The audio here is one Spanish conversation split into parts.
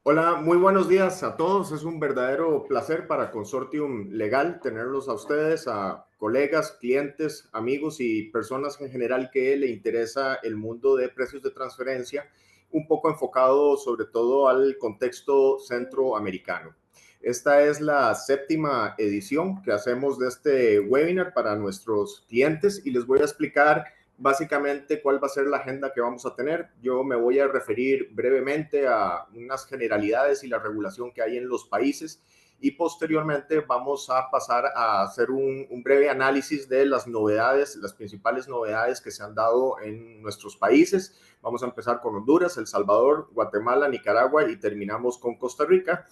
Hola, muy buenos días a todos. Es un verdadero placer para Consortium Legal tenerlos a ustedes, a colegas, clientes, amigos y personas en general que le interesa el mundo de precios de transferencia, un poco enfocado sobre todo al contexto centroamericano. Esta es la séptima edición que hacemos de este webinar para nuestros clientes y les voy a explicar básicamente cuál va a ser la agenda que vamos a tener. Yo me voy a referir brevemente a unas generalidades y la regulación que hay en los países y posteriormente vamos a pasar a hacer un breve análisis de las novedades, las principales novedades que se han dado en nuestros países. Vamos a empezar con Honduras, El Salvador, Guatemala, Nicaragua y terminamos con Costa Rica.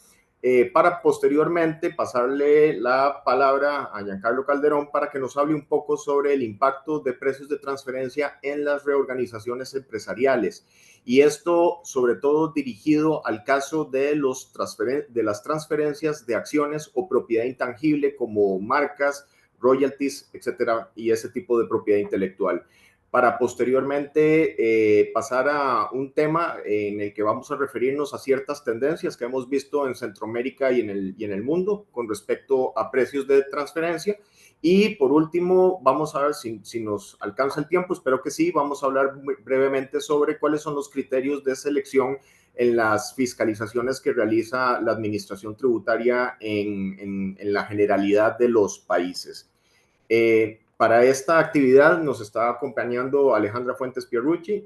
Para posteriormente pasarle la palabra a Giancarlo Calderón para que nos hable un poco sobre el impacto de precios de transferencia en las reorganizaciones empresariales. Y esto sobre todo dirigido al caso de las transferencias de acciones o propiedad intangible como marcas, royalties, etcétera, y ese tipo de propiedad intelectual para posteriormente pasar a un tema en el que vamos a referirnos a ciertas tendencias que hemos visto en Centroamérica y en el mundo con respecto a precios de transferencia. Y por último, vamos a ver si nos alcanza el tiempo, espero que sí, vamos a hablar muy brevemente sobre cuáles son los criterios de selección en las fiscalizaciones que realiza la administración tributaria en la generalidad de los países. Para esta actividad nos está acompañando Alejandra Fuentes Pierrucci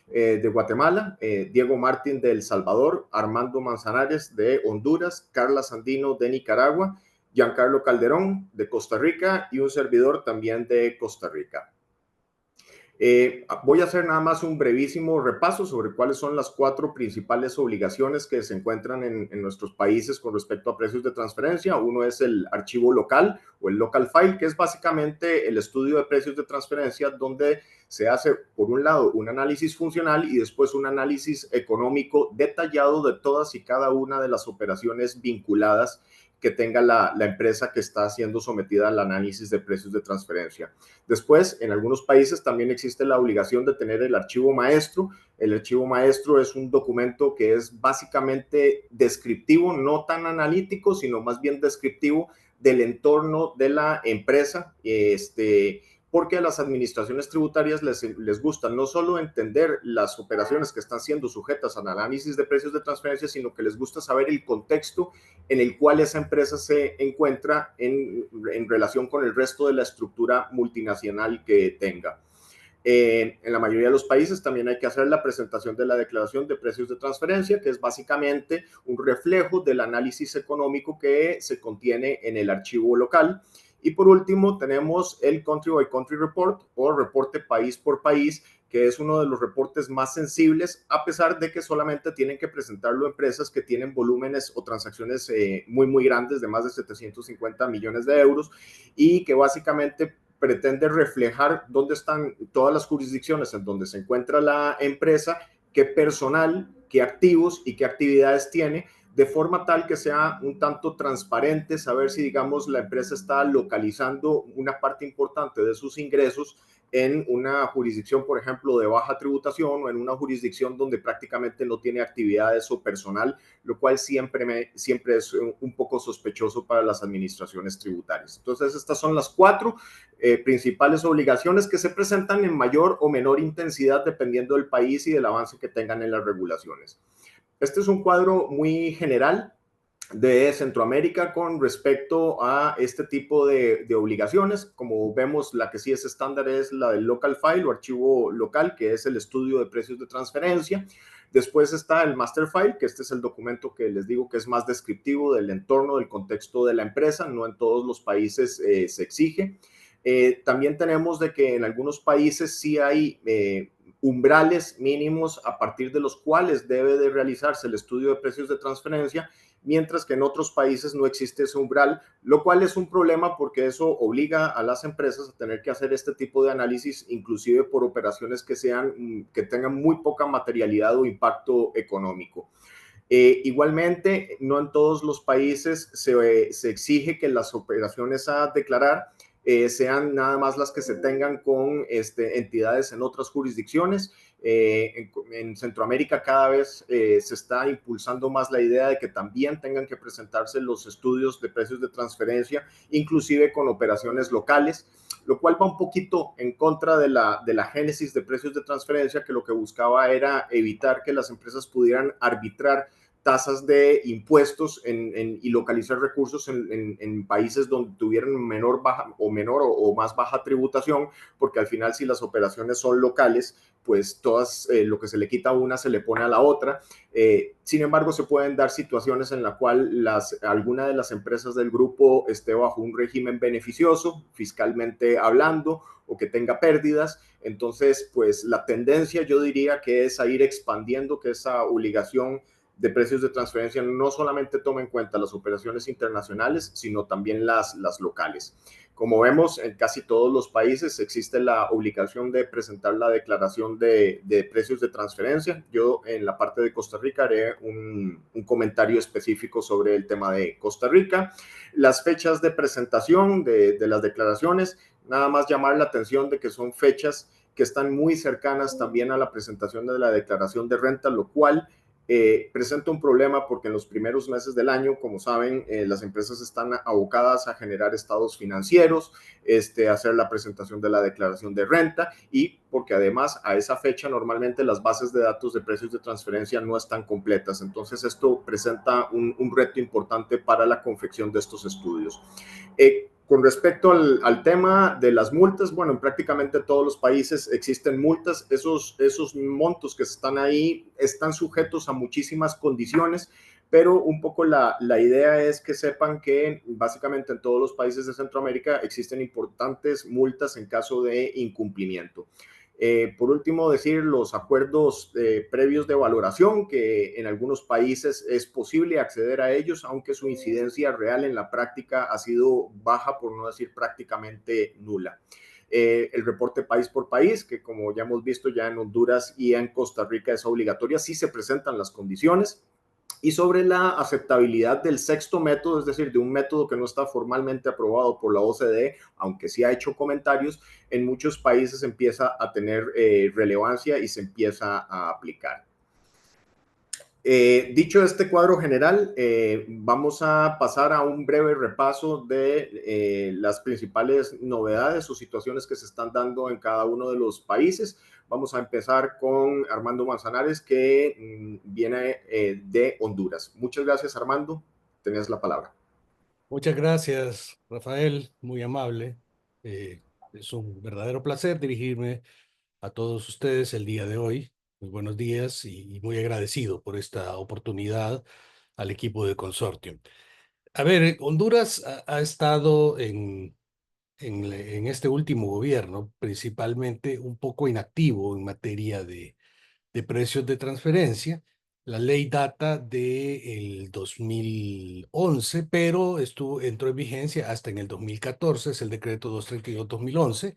de Guatemala, Diego Martín de El Salvador, Armando Manzanares de Honduras, Carla Sandino de Nicaragua, Giancarlo Calderón de Costa Rica y un servidor también de Costa Rica. Voy a hacer nada más un brevísimo repaso sobre cuáles son las cuatro principales obligaciones que se encuentran en nuestros países con respecto a precios de transferencia. Uno es el archivo local o el local file, que es básicamente el estudio de precios de transferencia donde se hace, por un lado, un análisis funcional y después un análisis económico detallado de todas y cada una de las operaciones vinculadas que tenga la empresa que está siendo sometida al análisis de precios de transferencia. Después, en algunos países también existe la obligación de tener el archivo maestro. El archivo maestro es un documento que es básicamente descriptivo, no tan analítico, sino más bien descriptivo del entorno de la empresa, porque a las administraciones tributarias les gusta no solo entender las operaciones que están siendo sujetas al análisis de precios de transferencia, sino que les gusta saber el contexto en el cual esa empresa se encuentra en relación con el resto de la estructura multinacional que tenga. En la mayoría de los países también hay que hacer la presentación de la declaración de precios de transferencia, que es básicamente un reflejo del análisis económico que se contiene en el archivo local. Y por último, tenemos el Country by Country Report o reporte país por país, que es uno de los reportes más sensibles, a pesar de que solamente tienen que presentarlo empresas que tienen volúmenes o transacciones muy grandes de más de 750 millones de euros y que básicamente pretende reflejar dónde están todas las jurisdicciones en donde se encuentra la empresa, qué personal, qué activos y qué actividades tiene, de forma tal que sea un tanto transparente, saber si, digamos, la empresa está localizando una parte importante de sus ingresos en una jurisdicción, por ejemplo, de baja tributación o en una jurisdicción donde prácticamente no tiene actividades o personal, lo cual siempre es un poco sospechoso para las administraciones tributarias. Entonces, estas son las cuatro principales obligaciones que se presentan en mayor o menor intensidad dependiendo del país y del avance que tengan en las regulaciones. Este es un cuadro muy general de Centroamérica con respecto a este tipo de obligaciones. Como vemos, la que sí es estándar es la del local file o archivo local, que es el estudio de precios de transferencia. Después está el master file, que este es el documento que les digo que es más descriptivo del entorno, del contexto de la empresa. No en todos los países se exige. También tenemos de que en algunos países sí hay umbrales mínimos a partir de los cuales debe de realizarse el estudio de precios de transferencia, mientras que en otros países no existe ese umbral, lo cual es un problema porque eso obliga a las empresas a tener que hacer este tipo de análisis, inclusive por operaciones que tengan muy poca materialidad o impacto económico. Igualmente, no en todos los países se exige que las operaciones a declarar sean nada más las que se tengan con entidades en otras jurisdicciones. En Centroamérica cada vez se está impulsando más la idea de que también tengan que presentarse los estudios de precios de transferencia, inclusive con operaciones locales, lo cual va un poquito en contra de la génesis de precios de transferencia, que lo que buscaba era evitar que las empresas pudieran arbitrar tasas de impuestos y localizar recursos en países donde tuvieran menor o más baja tributación, porque al final si las operaciones son locales, pues todas lo que se le quita a una se le pone a la otra. Sin embargo, se pueden dar situaciones en la cual alguna de las empresas del grupo esté bajo un régimen beneficioso, fiscalmente hablando, o que tenga pérdidas. Entonces, pues la tendencia yo diría que es a ir expandiendo que esa obligación de precios de transferencia no solamente toma en cuenta las operaciones internacionales, sino también las locales. Como vemos, en casi todos los países existe la obligación de presentar la declaración de precios de transferencia. Yo en la parte de Costa Rica haré un comentario específico sobre el tema de Costa Rica. Las fechas de presentación de las declaraciones, nada más llamar la atención de que son fechas que están muy cercanas también a la presentación de la declaración de renta, lo cual presenta un problema porque en los primeros meses del año, como saben, las empresas están abocadas a generar estados financieros, hacer la presentación de la declaración de renta, y porque además a esa fecha normalmente las bases de datos de precios de transferencia no están completas. Entonces esto presenta un reto importante para la confección de estos estudios. Con respecto al tema de las multas, bueno, en prácticamente todos los países existen multas. Esos montos que están ahí están sujetos a muchísimas condiciones, pero un poco la idea es que sepan que básicamente en todos los países de Centroamérica existen importantes multas en caso de incumplimiento. Por último, decir los acuerdos previos de valoración, que en algunos países es posible acceder a ellos, aunque su incidencia real en la práctica ha sido baja, por no decir prácticamente nula. El reporte país por país, que como ya hemos visto ya en Honduras y en Costa Rica es obligatoria, sí se presentan las condiciones. Y sobre la aceptabilidad del sexto método, es decir, de un método que no está formalmente aprobado por la OCDE, aunque sí ha hecho comentarios, en muchos países empieza a tener relevancia y se empieza a aplicar. Dicho este cuadro general, vamos a pasar a un breve repaso de las principales novedades o situaciones que se están dando en cada uno de los países. Vamos a empezar con Armando Manzanares, que viene de Honduras. Muchas gracias, Armando. Tenías la palabra. Muchas gracias, Rafael, muy amable. Es un verdadero placer dirigirme a todos ustedes el día de hoy. Muy buenos días y muy agradecido por esta oportunidad al equipo de Consortium. A ver, Honduras ha estado en este último gobierno principalmente un poco inactivo en materia de precios de transferencia. La ley data del 2011, pero entró en vigencia hasta en el 2014, es el decreto 232-2011.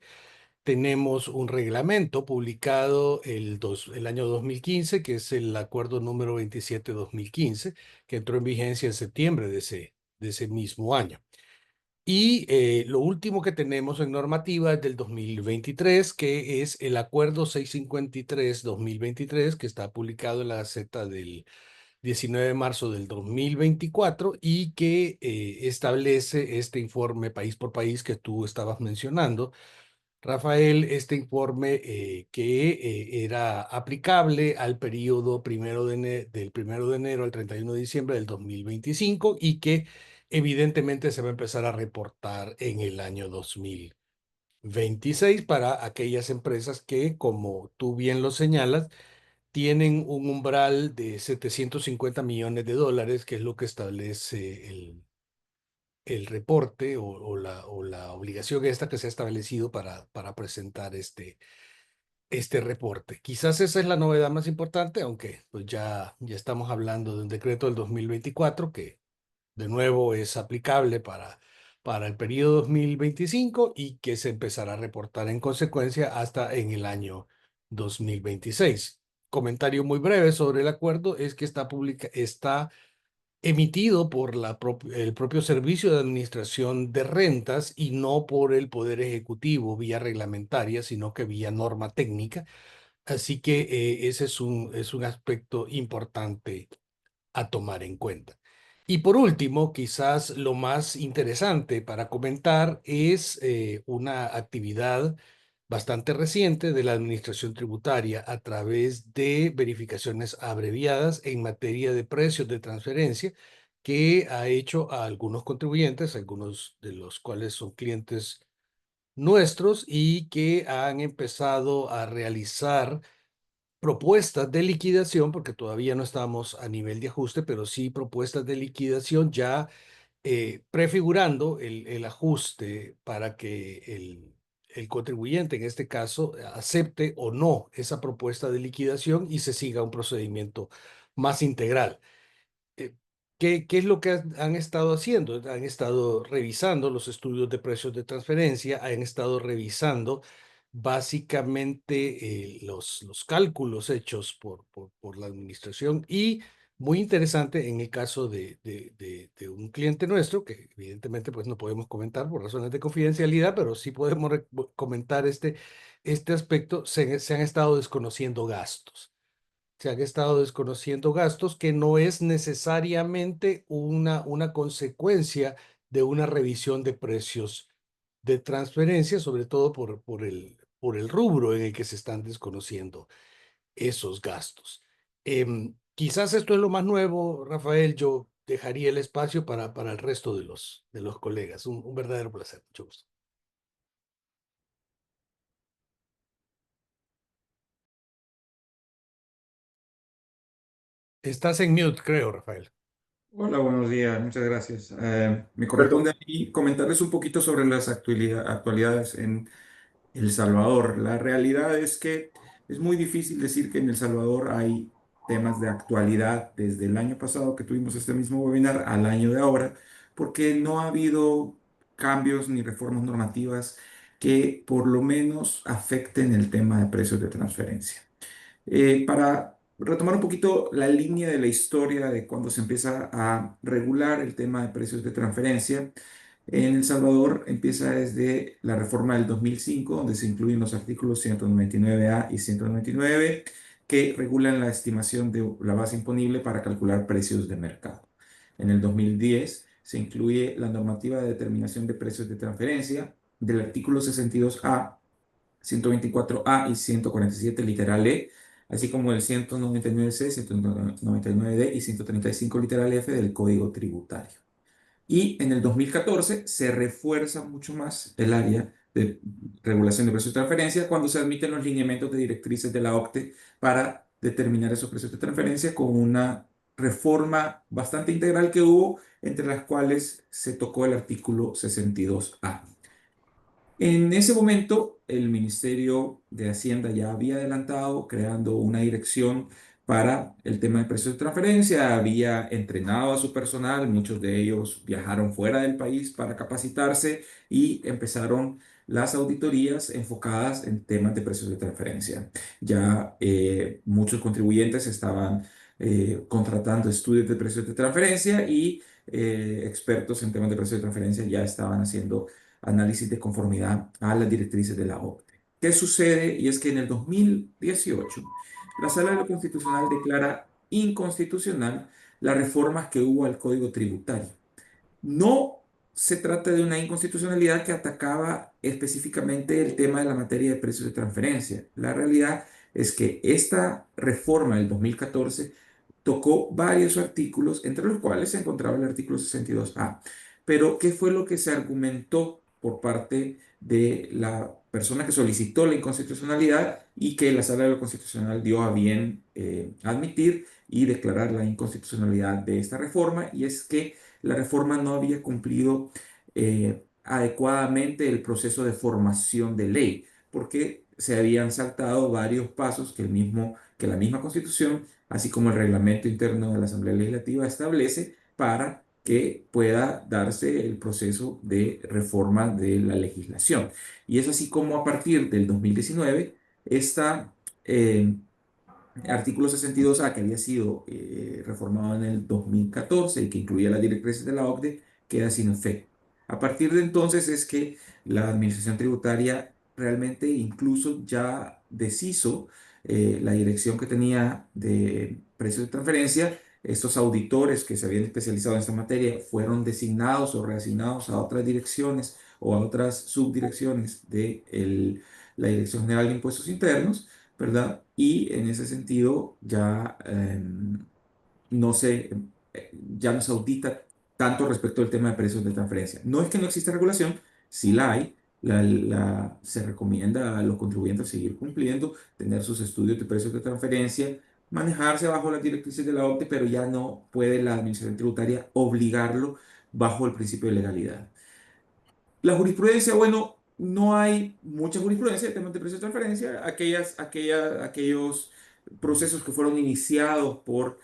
Tenemos un reglamento publicado el año 2015, que es el acuerdo número 27-2015, que entró en vigencia en septiembre de ese mismo año. Y lo último que tenemos en normativa es del 2023, que es el acuerdo 653-2023, que está publicado en la Gaceta del 19 de marzo del 2024 y que establece este informe país por país que tú estabas mencionando, Rafael, este informe que era aplicable al periodo del 1 de enero al 31 de diciembre del 2025 y que evidentemente se va a empezar a reportar en el año 2026 para aquellas empresas que, como tú bien lo señalas, tienen un umbral de 750 millones de dólares, que es lo que establece el reporte o la obligación esta que se ha establecido para presentar este reporte. Quizás esa es la novedad más importante, aunque pues ya estamos hablando de un decreto del 2024 que de nuevo es aplicable para el periodo 2025 y que se empezará a reportar en consecuencia hasta en el año 2026. Comentario muy breve sobre el acuerdo es que está emitido por el propio Servicio de Administración de Rentas y no por el Poder Ejecutivo vía reglamentaria, sino que vía norma técnica. Así que ese es un aspecto importante a tomar en cuenta. Y por último, quizás lo más interesante para comentar es una actividad bastante reciente de la Administración Tributaria a través de verificaciones abreviadas en materia de precios de transferencia que ha hecho a algunos contribuyentes, algunos de los cuales son clientes nuestros y que han empezado a realizar propuestas de liquidación, porque todavía no estamos a nivel de ajuste, pero sí propuestas de liquidación ya prefigurando el ajuste para que el contribuyente, en este caso, acepte o no esa propuesta de liquidación y se siga un procedimiento más integral. eh, ¿Qué es lo que han estado haciendo? Han estado revisando los estudios de precios de transferencia, han estado revisando básicamente los cálculos hechos por la administración y muy interesante en el caso de un cliente nuestro, que evidentemente pues no podemos comentar por razones de confidencialidad, pero sí podemos comentar este aspecto, se han estado desconociendo gastos. Se han estado desconociendo gastos que no es necesariamente una consecuencia de una revisión de precios de transferencia, sobre todo por el rubro en el que se están desconociendo esos gastos. Quizás esto es lo más nuevo, Rafael. Yo dejaría el espacio para el resto de los colegas. Un verdadero placer. Mucho gusto. Estás en mute, creo, Rafael. Hola, buenos días, muchas gracias. Me Perdón, corresponde a mí comentarles un poquito sobre las actualidades en El Salvador. La realidad es que es muy difícil decir que en El Salvador hay temas de actualidad desde el año pasado que tuvimos este mismo webinar al año de ahora, porque no ha habido cambios ni reformas normativas que por lo menos afecten el tema de precios de transferencia. Para retomar un poquito la línea de la historia de cuando se empieza a regular el tema de precios de transferencia, en El Salvador empieza desde la reforma del 2005, donde se incluyen los artículos 199A y 199, que regulan la estimación de la base imponible para calcular precios de mercado. En el 2010 se incluye la normativa de determinación de precios de transferencia del artículo 62A, 124A y 147 literal E, así como el 199C, 199D y 135 literal F del Código Tributario. Y en el 2014 se refuerza mucho más el área de regulación de precios de transferencia cuando se admiten los lineamientos de directrices de la OCDE para determinar esos precios de transferencia con una reforma bastante integral que hubo, entre las cuales se tocó el artículo 62A. En ese momento, el Ministerio de Hacienda ya había adelantado creando una dirección para el tema de precios de transferencia, había entrenado a su personal, muchos de ellos viajaron fuera del país para capacitarse y empezaron las auditorías enfocadas en temas de precios de transferencia. Ya muchos contribuyentes estaban contratando estudios de precios de transferencia y expertos en temas de precios de transferencia ya estaban haciendo análisis de conformidad a las directrices de la OCDE. ¿Qué sucede? Y es que en el 2018, la Sala de lo Constitucional declara inconstitucional las reformas que hubo al Código Tributario. No se trata de una inconstitucionalidad que atacaba específicamente el tema de la materia de precios de transferencia. La realidad es que esta reforma del 2014 tocó varios artículos, entre los cuales se encontraba el artículo 62A. Pero, ¿qué fue lo que se argumentó por parte de la persona que solicitó la inconstitucionalidad y que la Sala de lo Constitucional dio a bien admitir y declarar la inconstitucionalidad de esta reforma? Y es que la reforma no había cumplido adecuadamente el proceso de formación de ley, porque se habían saltado varios pasos que la misma Constitución, así como el reglamento interno de la Asamblea Legislativa, establece para que pueda darse el proceso de reforma de la legislación. Y es así como a partir del 2019, esta artículo 62A, que había sido reformado en el 2014 y que incluía las directrices de la OCDE, queda sin efecto. A partir de entonces es que la administración tributaria realmente incluso ya deshizo la dirección que tenía de precios de transferencia. Estos auditores que se habían especializado en esta materia fueron designados o reasignados a otras direcciones o a otras subdirecciones de la Dirección General de Impuestos Internos, ¿verdad? Y en ese sentido ya no se, ya no se audita tanto respecto al tema de precios de transferencia. No es que no exista regulación, sí la hay. Se recomienda a los contribuyentes seguir cumpliendo, tener sus estudios de precios de transferencia, manejarse bajo las directrices de la OCDE, pero ya no puede la administración tributaria obligarlo bajo el principio de legalidad. La jurisprudencia, bueno, no hay mucha jurisprudencia de temas de precio de transferencia. Aquellos procesos que fueron iniciados por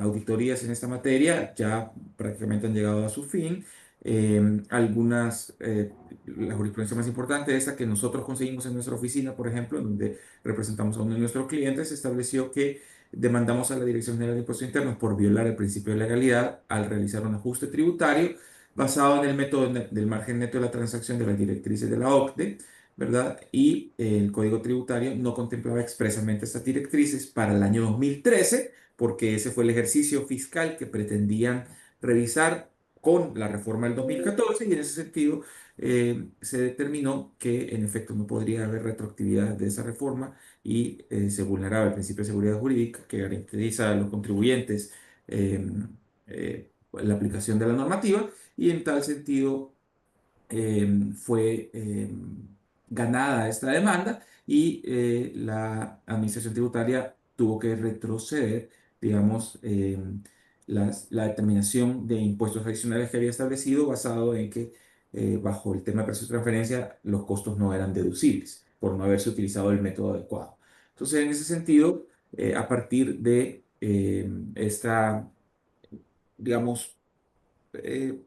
auditorías en esta materia ya prácticamente han llegado a su fin. La jurisprudencia más importante, esa que nosotros conseguimos en nuestra oficina, por ejemplo, en donde representamos a uno de nuestros clientes, estableció que demandamos a la Dirección General de Impuestos Internos por violar el principio de legalidad al realizar un ajuste tributario basado en el método del margen neto de la transacción de las directrices de la OCDE, ¿verdad? Y el Código Tributario no contemplaba expresamente estas directrices para el año 2013, porque ese fue el ejercicio fiscal que pretendían revisar con la reforma del 2014 y en ese sentido se determinó que en efecto no podría haber retroactividad de esa reforma y se vulneraba el principio de seguridad jurídica que garantiza a los contribuyentes la aplicación de la normativa y en tal sentido fue ganada esta demanda y la administración tributaria tuvo que retroceder, digamos, la determinación de impuestos adicionales que había establecido basado en que bajo el tema de precios de transferencia los costos no eran deducibles por no haberse utilizado el método adecuado. Entonces, en ese sentido, a partir de esta, digamos, eh,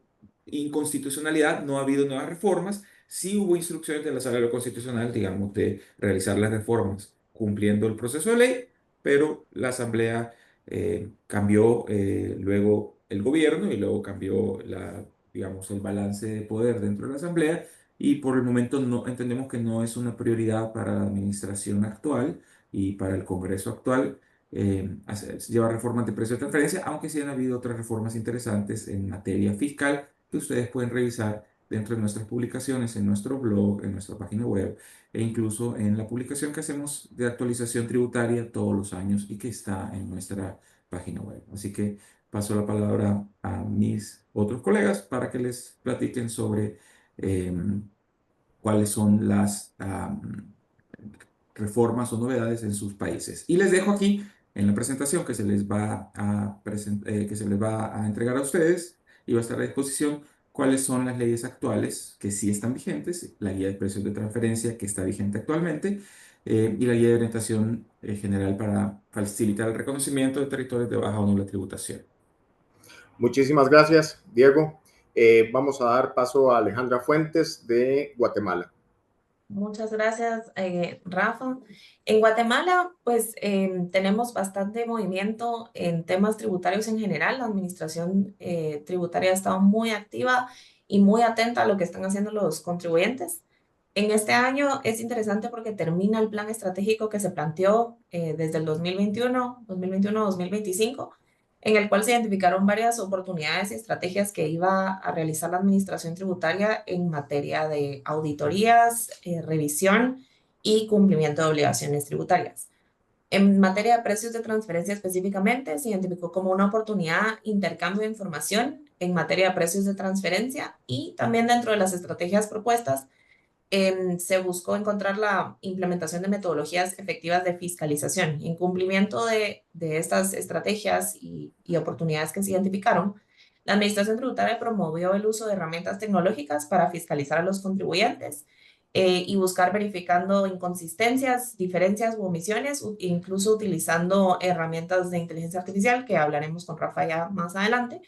inconstitucionalidad, no ha habido nuevas reformas. Sí hubo instrucciones de la Sala de lo Constitucional, digamos, de realizar las reformas cumpliendo el proceso de ley, pero la Asamblea cambió luego el gobierno y luego cambió digamos, el balance de poder dentro de la Asamblea y por el momento no entendemos que no es una prioridad para la administración actual y para el Congreso actual lleva reformas de precio de transferencia, aunque sí han habido otras reformas interesantes en materia fiscal que ustedes pueden revisar dentro de nuestras publicaciones, en nuestro blog, en nuestra página web e incluso en la publicación que hacemos de actualización tributaria todos los años y que está en nuestra página web. Así que paso la palabra a mis otros colegas para que les platiquen sobre cuáles son las reformas o novedades en sus países. Y les dejo aquí en la presentación que se les va que se les va a entregar a ustedes y va a estar a disposición cuáles son las leyes actuales que sí están vigentes, la guía de precios de transferencia que está vigente actualmente y la guía de orientación general para facilitar el reconocimiento de territorios de baja o nula tributación. Muchísimas gracias, Diego. Vamos a dar paso a Alejandra Fuentes de Guatemala. Muchas gracias, Rafa. En Guatemala, pues tenemos bastante movimiento en temas tributarios en general. La administración tributaria ha estado muy activa y muy atenta a lo que están haciendo los contribuyentes. En este año es interesante porque termina el plan estratégico que se planteó desde el 2021-2025, en el cual se identificaron varias oportunidades y estrategias que iba a realizar la administración tributaria en materia de auditorías, revisión y cumplimiento de obligaciones tributarias. En materia de precios de transferencia específicamente, se identificó como una oportunidad intercambio de información en materia de precios de transferencia y también dentro de las estrategias propuestas se buscó encontrar la implementación de metodologías efectivas de fiscalización. En cumplimiento de estas estrategias y oportunidades que se identificaron, la Administración Tributaria promovió el uso de herramientas tecnológicas para fiscalizar a los contribuyentes y buscar verificando inconsistencias, diferencias u omisiones, incluso utilizando herramientas de inteligencia artificial, que hablaremos con Rafa ya más adelante.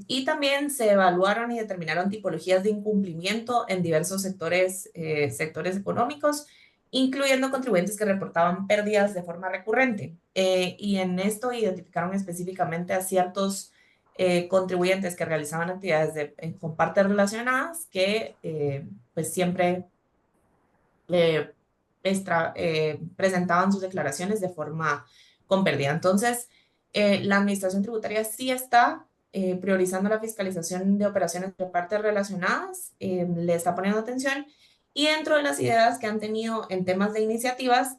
Y también se evaluaron y determinaron tipologías de incumplimiento en diversos sectores económicos incluyendo contribuyentes que reportaban pérdidas de forma recurrente. Y en esto identificaron específicamente a ciertos contribuyentes que realizaban actividades con partes relacionadas que pues siempre presentaban sus declaraciones de forma con pérdida. Entonces, la Administración Tributaria sí está priorizando la fiscalización de operaciones de partes relacionadas, le está poniendo atención, y dentro de las ideas que han tenido en temas de iniciativas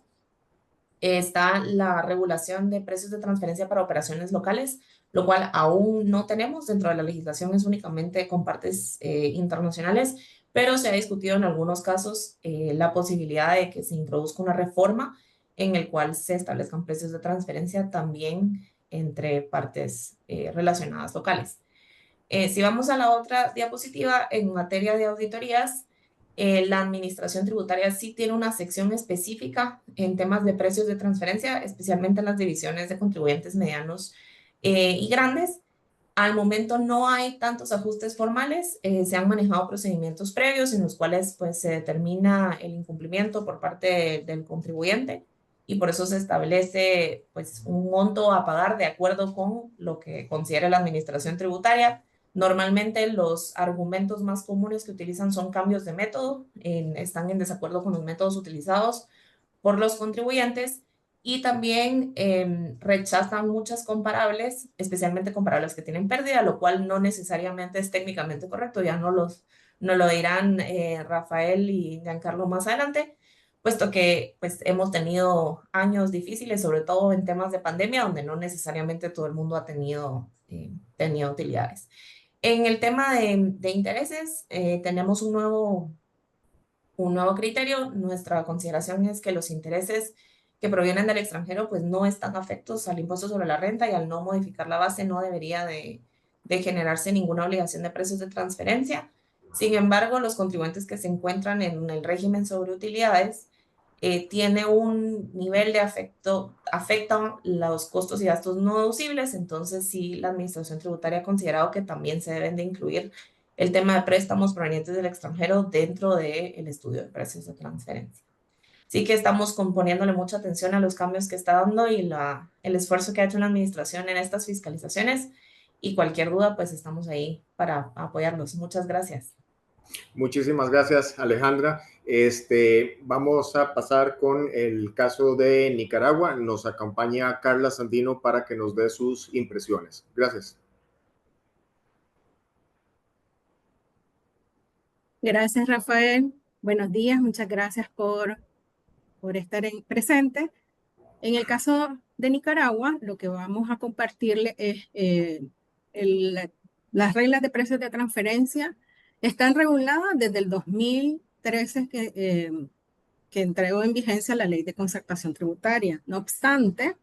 está la regulación de precios de transferencia para operaciones locales, lo cual aún no tenemos dentro de la legislación, es únicamente con partes internacionales, pero se ha discutido en algunos casos la posibilidad de que se introduzca una reforma en el cual se establezcan precios de transferencia también entre partes relacionadas locales. Si vamos a la otra diapositiva, en materia de auditorías, la Administración Tributaria sí tiene una sección específica en temas de precios de transferencia, especialmente en las divisiones de contribuyentes medianos y grandes. Al momento no hay tantos ajustes formales, se han manejado procedimientos previos en los cuales pues, se determina el incumplimiento por parte del contribuyente y por eso se establece pues, un monto a pagar de acuerdo con lo que considere la Administración Tributaria. Normalmente los argumentos más comunes que utilizan son cambios de método, están en desacuerdo con los métodos utilizados por los contribuyentes y también rechazan muchas comparables, especialmente comparables que tienen pérdida, lo cual no necesariamente es técnicamente correcto, ya no lo dirán Rafael y Giancarlo más adelante, puesto que pues, hemos tenido años difíciles, sobre todo en temas de pandemia, donde no necesariamente todo el mundo ha tenido utilidades. En el tema de intereses, tenemos un nuevo criterio. Nuestra consideración es que los intereses que provienen del extranjero pues no están afectos al impuesto sobre la renta y al no modificar la base no debería de generarse ninguna obligación de precios de transferencia. Sin embargo, los contribuyentes que se encuentran en el régimen sobre utilidades tiene un nivel de afectan los costos y gastos no deducibles, entonces sí la Administración Tributaria ha considerado que también se deben de incluir el tema de préstamos provenientes del extranjero dentro del estudio de precios de transferencia. Sí que estamos poniéndole mucha atención a los cambios que está dando y el esfuerzo que ha hecho la administración en estas fiscalizaciones, y cualquier duda pues estamos ahí para apoyarlos. Muchas gracias. Muchísimas gracias, Alejandra. Vamos a pasar con el caso de Nicaragua. Nos acompaña Carla Sandino para que nos dé sus impresiones. Gracias. Gracias, Rafael. Buenos días, muchas gracias por estar presente. En el caso de Nicaragua, lo que vamos a compartirle es las reglas de precios de transferencia están reguladas desde el 2013 que entregó en vigencia la Ley de Concertación Tributaria. No obstante,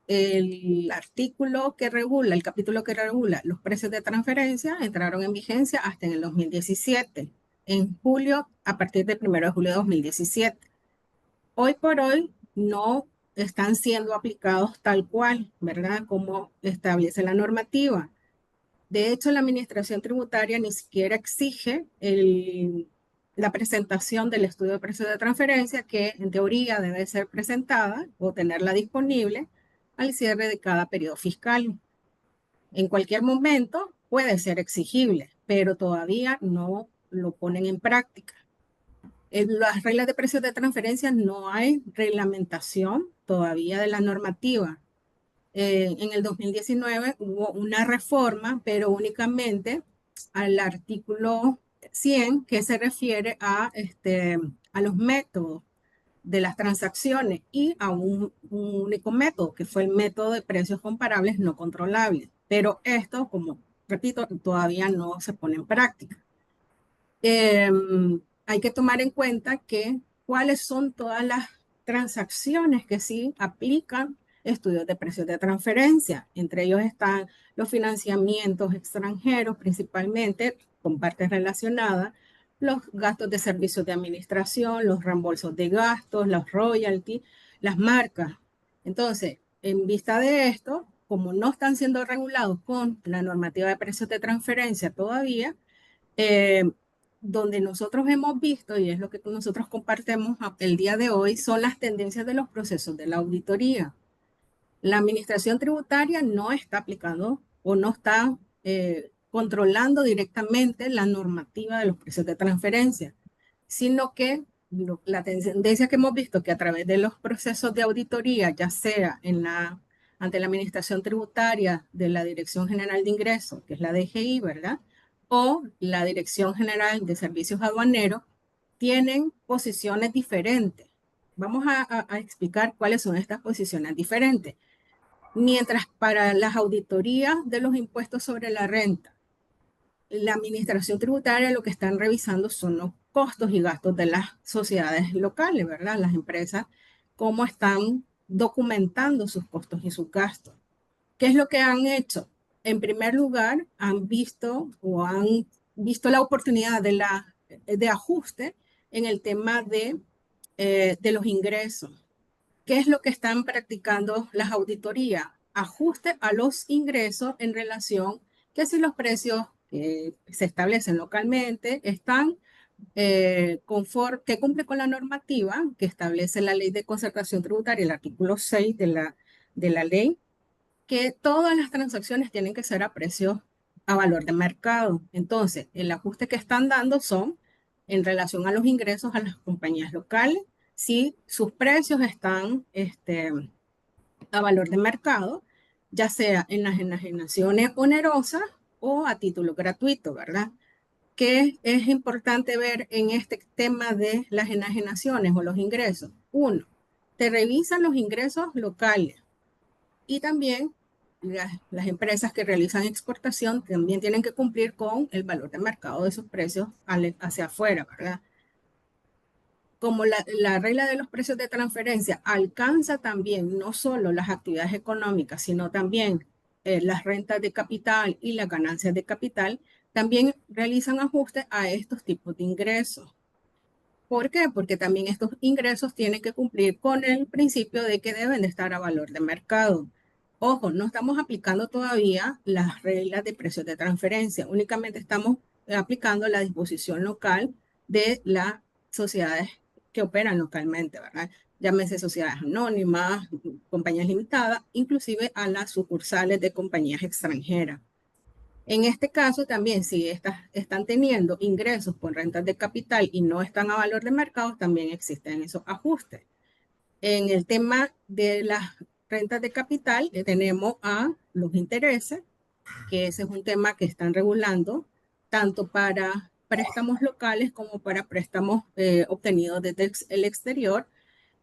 el capítulo que regula los precios de transferencia entraron en vigencia hasta en el 2017, en julio, a partir del 1 de julio de 2017. Hoy por hoy no están siendo aplicados tal cual, ¿verdad? Como establece la normativa. De hecho, la Administración Tributaria ni siquiera exige la presentación del estudio de precios de transferencia, que en teoría debe ser presentada o tenerla disponible al cierre de cada periodo fiscal. En cualquier momento puede ser exigible, pero todavía no lo ponen en práctica. En las reglas de precios de transferencia no hay reglamentación todavía de la normativa. En el 2019 hubo una reforma, pero únicamente al artículo 100, que se refiere a los métodos de las transacciones y a un único método, que fue el método de precios comparables no controlables. Pero esto, como repito, todavía no se pone en práctica. Hay que tomar en cuenta que cuáles son todas las transacciones que sí aplican estudios de precios de transferencia. Entre ellos están los financiamientos extranjeros, principalmente con partes relacionadas, los gastos de servicios de administración, los reembolsos de gastos, los royalties, las marcas. Entonces, en vista de esto, como no están siendo regulados con la normativa de precios de transferencia todavía, donde nosotros hemos visto, y es lo que nosotros compartimos el día de hoy, son las tendencias de los procesos de la auditoría. La administración tributaria no está aplicando o no está controlando directamente la normativa de los precios de transferencia, sino que la tendencia que hemos visto que a través de los procesos de auditoría, ya sea ante la administración tributaria de la Dirección General de Ingresos, que es la DGI, ¿verdad? O la Dirección General de Servicios Aduaneros, tienen posiciones diferentes. Vamos a explicar cuáles son estas posiciones diferentes. Mientras para las auditorías de los impuestos sobre la renta, la administración tributaria lo que están revisando son los costos y gastos de las sociedades locales, ¿verdad? Las empresas, cómo están documentando sus costos y sus gastos. ¿Qué es lo que han hecho? En primer lugar, han visto la oportunidad de ajuste en el tema de los ingresos. ¿Qué es lo que están practicando las auditorías? Ajuste a los ingresos en relación que si los precios que se establecen localmente están que cumple con la normativa que establece la Ley de Concertación Tributaria, el artículo 6 de la ley, que todas las transacciones tienen que ser a valor de mercado. Entonces, el ajuste que están dando son en relación a los ingresos a las compañías locales, si sus precios están a valor de mercado, ya sea en las enajenaciones onerosas o a título gratuito, ¿verdad? ¿Qué es importante ver en este tema de las enajenaciones o los ingresos? Uno, te revisan los ingresos locales y también las empresas que realizan exportación también tienen que cumplir con el valor de mercado de sus precios hacia afuera, ¿verdad? Como la regla de los precios de transferencia alcanza también no solo las actividades económicas, sino también las rentas de capital y las ganancias de capital, también realizan ajustes a estos tipos de ingresos. ¿Por qué? Porque también estos ingresos tienen que cumplir con el principio de que deben de estar a valor de mercado. Ojo, no estamos aplicando todavía las reglas de precios de transferencia, únicamente estamos aplicando la disposición local de las sociedades que operan localmente, ¿verdad? Llámese sociedades anónimas, compañías limitadas, inclusive a las sucursales de compañías extranjeras. En este caso también, si están teniendo ingresos por rentas de capital y no están a valor de mercado, también existen esos ajustes. En el tema de las rentas de capital, tenemos a los intereses, que ese es un tema que están regulando tanto para préstamos locales como para préstamos obtenidos desde el exterior,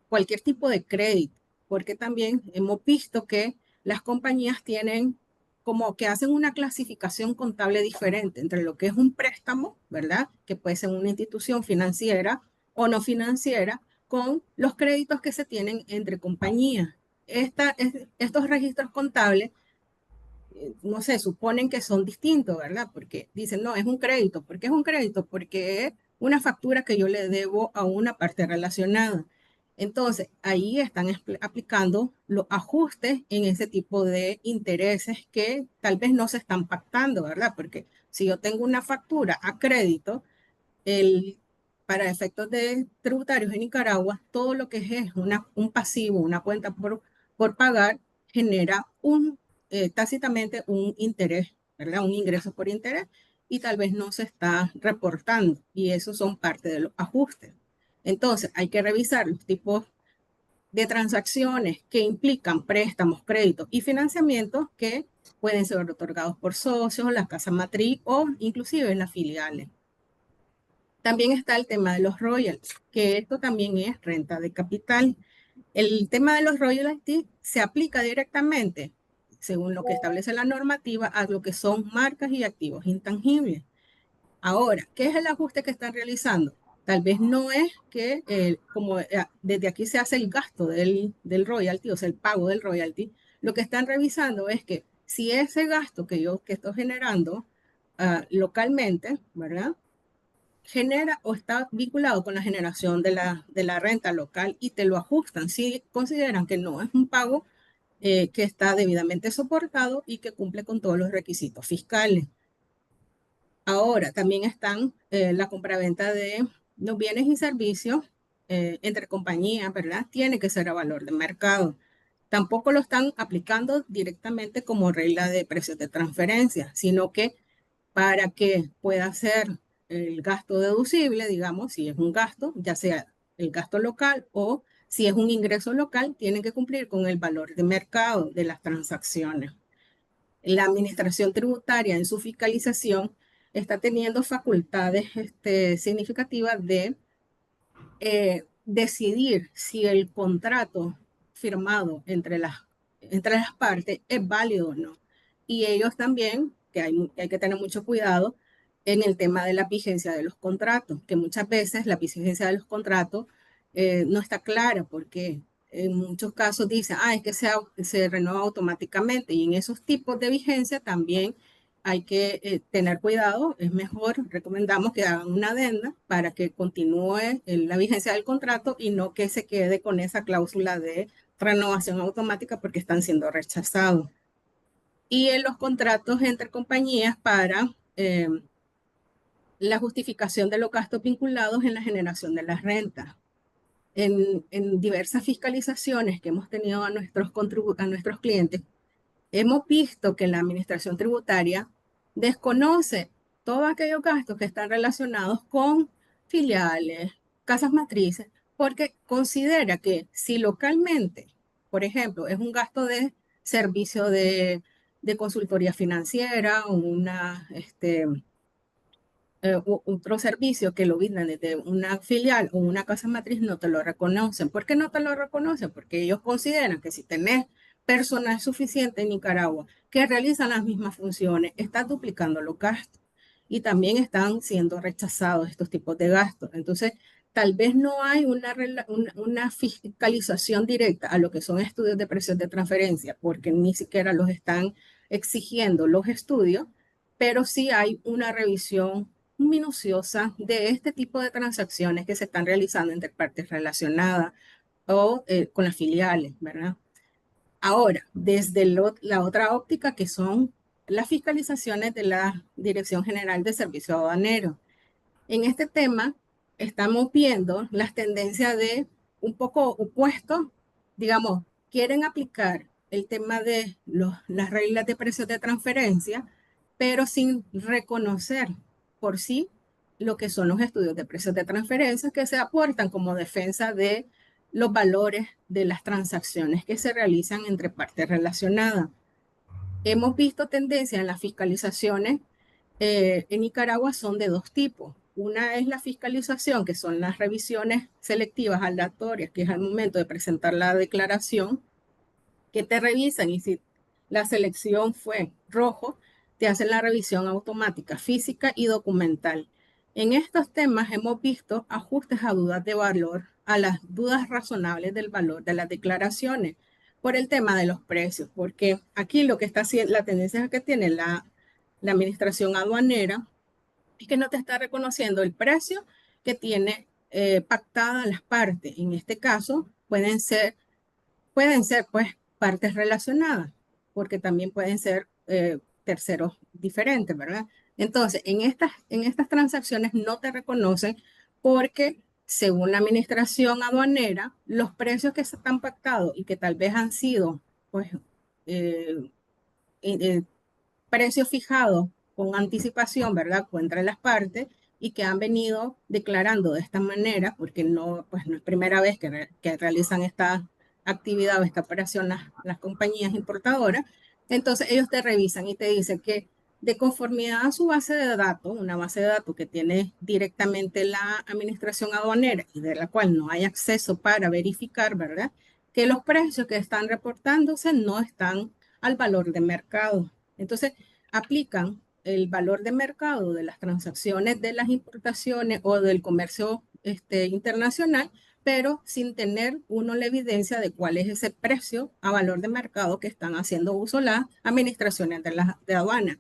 cualquier tipo de crédito, porque también hemos visto que las compañías tienen como que hacen una clasificación contable diferente entre lo que es un préstamo, ¿verdad? Que puede ser una institución financiera o no financiera, con los créditos que se tienen entre compañías. Estos registros contables, no sé, suponen que son distintos, ¿verdad? Porque dicen, no, es un crédito. ¿Por qué es un crédito? Porque es una factura que yo le debo a una parte relacionada. Entonces, ahí están aplicando los ajustes en ese tipo de intereses que tal vez no se están pactando, ¿verdad? Porque si yo tengo una factura a crédito, para efectos de tributarios en Nicaragua, todo lo que es un pasivo, una cuenta por pagar, genera tácitamente un interés, ¿verdad? Un ingreso por interés y tal vez no se está reportando y esos son parte de los ajustes. Entonces, hay que revisar los tipos de transacciones que implican préstamos, créditos y financiamientos que pueden ser otorgados por socios, la casa matriz o inclusive en las filiales. También está el tema de los royalties, que esto también es renta de capital. El tema de los royalties se aplica directamente, según lo que establece la normativa, a lo que son marcas y activos intangibles. Ahora, ¿qué es el ajuste que están realizando? Tal vez no es que como desde aquí se hace el gasto del royalty, o sea, el pago del royalty, lo que están revisando es que si ese gasto que estoy generando localmente, ¿verdad? Genera o está vinculado con la generación de la renta local y te lo ajustan si consideran que no es un pago que está debidamente soportado y que cumple con todos los requisitos fiscales. Ahora, también están la compraventa de los bienes y servicios entre compañías, ¿verdad? Tiene que ser a valor de mercado. Tampoco lo están aplicando directamente como regla de precios de transferencia, sino que para que pueda ser el gasto deducible, digamos, si es un gasto, ya sea el gasto local o si es un ingreso local, tienen que cumplir con el valor de mercado de las transacciones. La administración tributaria en su fiscalización está teniendo facultades significativas de decidir si el contrato firmado entre las partes es válido o no. Y ellos también, que hay que tener mucho cuidado en el tema de la vigencia de los contratos, que muchas veces la vigencia de los contratos no está clara porque en muchos casos dice, es que se renueva automáticamente y en esos tipos de vigencia también hay que tener cuidado, es mejor, recomendamos que hagan una adenda para que continúe la vigencia del contrato y no que se quede con esa cláusula de renovación automática porque están siendo rechazados. Y en los contratos entre compañías para la justificación de los gastos vinculados en la generación de las rentas. En diversas fiscalizaciones que hemos tenido a nuestros clientes, hemos visto que la administración tributaria desconoce todos aquellos gastos que están relacionados con filiales, casas matrices, porque considera que si localmente, por ejemplo, es un gasto de servicio de consultoría financiera o otro servicio que lo brindan desde una filial o una casa matriz, no te lo reconocen. ¿Por qué no te lo reconocen? Porque ellos consideran que si tenés personal suficiente en Nicaragua que realizan las mismas funciones, estás duplicando los gastos y también están siendo rechazados estos tipos de gastos. Entonces, tal vez no hay una fiscalización directa a lo que son estudios de precios de transferencia, porque ni siquiera los están exigiendo los estudios, pero sí hay una revisión minuciosa de este tipo de transacciones que se están realizando entre partes relacionadas o con las filiales, ¿verdad? Ahora, desde la otra óptica que son las fiscalizaciones de la Dirección General de Servicios Aduaneros. En este tema estamos viendo las tendencias de un poco opuestos, digamos, quieren aplicar el tema de las reglas de precios de transferencia, pero sin reconocer por sí lo que son los estudios de precios de transferencia que se aportan como defensa de los valores de las transacciones que se realizan entre partes relacionadas. Hemos visto tendencias en las fiscalizaciones en Nicaragua son de dos tipos. Una es la fiscalización, que son las revisiones selectivas aleatorias, que es al momento de presentar la declaración, que te revisan y si la selección fue rojo, te hacen la revisión automática, física y documental. En estos temas hemos visto ajustes a dudas de valor, a las dudas razonables del valor de las declaraciones por el tema de los precios, porque aquí lo que está haciendo, la tendencia que tiene la administración aduanera es que no te está reconociendo el precio que tiene pactada las partes. En este caso pueden ser pues partes relacionadas, porque también pueden ser terceros diferentes, ¿verdad? Entonces, en estas transacciones no te reconocen porque, según la administración aduanera, los precios que están pactados y que tal vez han sido, pues, precios fijados con anticipación, ¿verdad? Contra las partes y que han venido declarando de esta manera, porque no, pues no es primera vez que realizan esta actividad o esta operación las compañías importadoras. Entonces ellos te revisan y te dicen que de conformidad a su base de datos, una base de datos que tiene directamente la administración aduanera y de la cual no hay acceso para verificar, ¿verdad? Que los precios que están reportándose no están al valor de mercado. Entonces, aplican el valor de mercado de las transacciones de las importaciones o del comercio internacional, pero sin tener uno la evidencia de cuál es ese precio a valor de mercado que están haciendo uso las administraciones de aduana.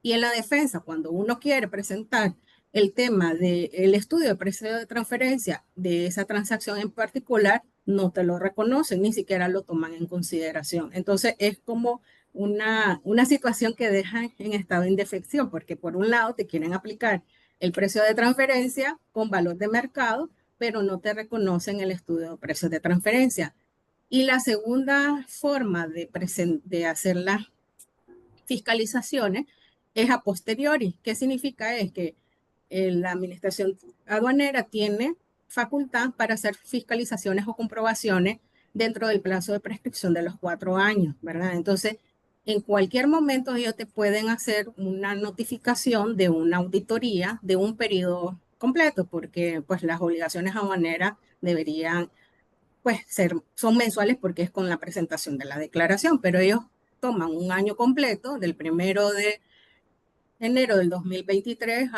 Y en la defensa, cuando uno quiere presentar el tema del estudio de precio de transferencia de esa transacción en particular, no te lo reconocen, ni siquiera lo toman en consideración. Entonces, es como una situación que deja en estado de indefección, porque por un lado te quieren aplicar el precio de transferencia con valor de mercado, pero no te reconocen el estudio de precios de transferencia. Y la segunda forma de hacer las fiscalizaciones es a posteriori. ¿Qué significa? Es que la administración aduanera tiene facultad para hacer fiscalizaciones o comprobaciones dentro del plazo de prescripción de los 4 años, ¿verdad? Entonces, en cualquier momento ellos te pueden hacer una notificación de una auditoría de un periodo completo, porque pues las obligaciones aduaneras deberían pues son mensuales porque es con la presentación de la declaración, pero ellos toman un año completo del 1 de enero del 2023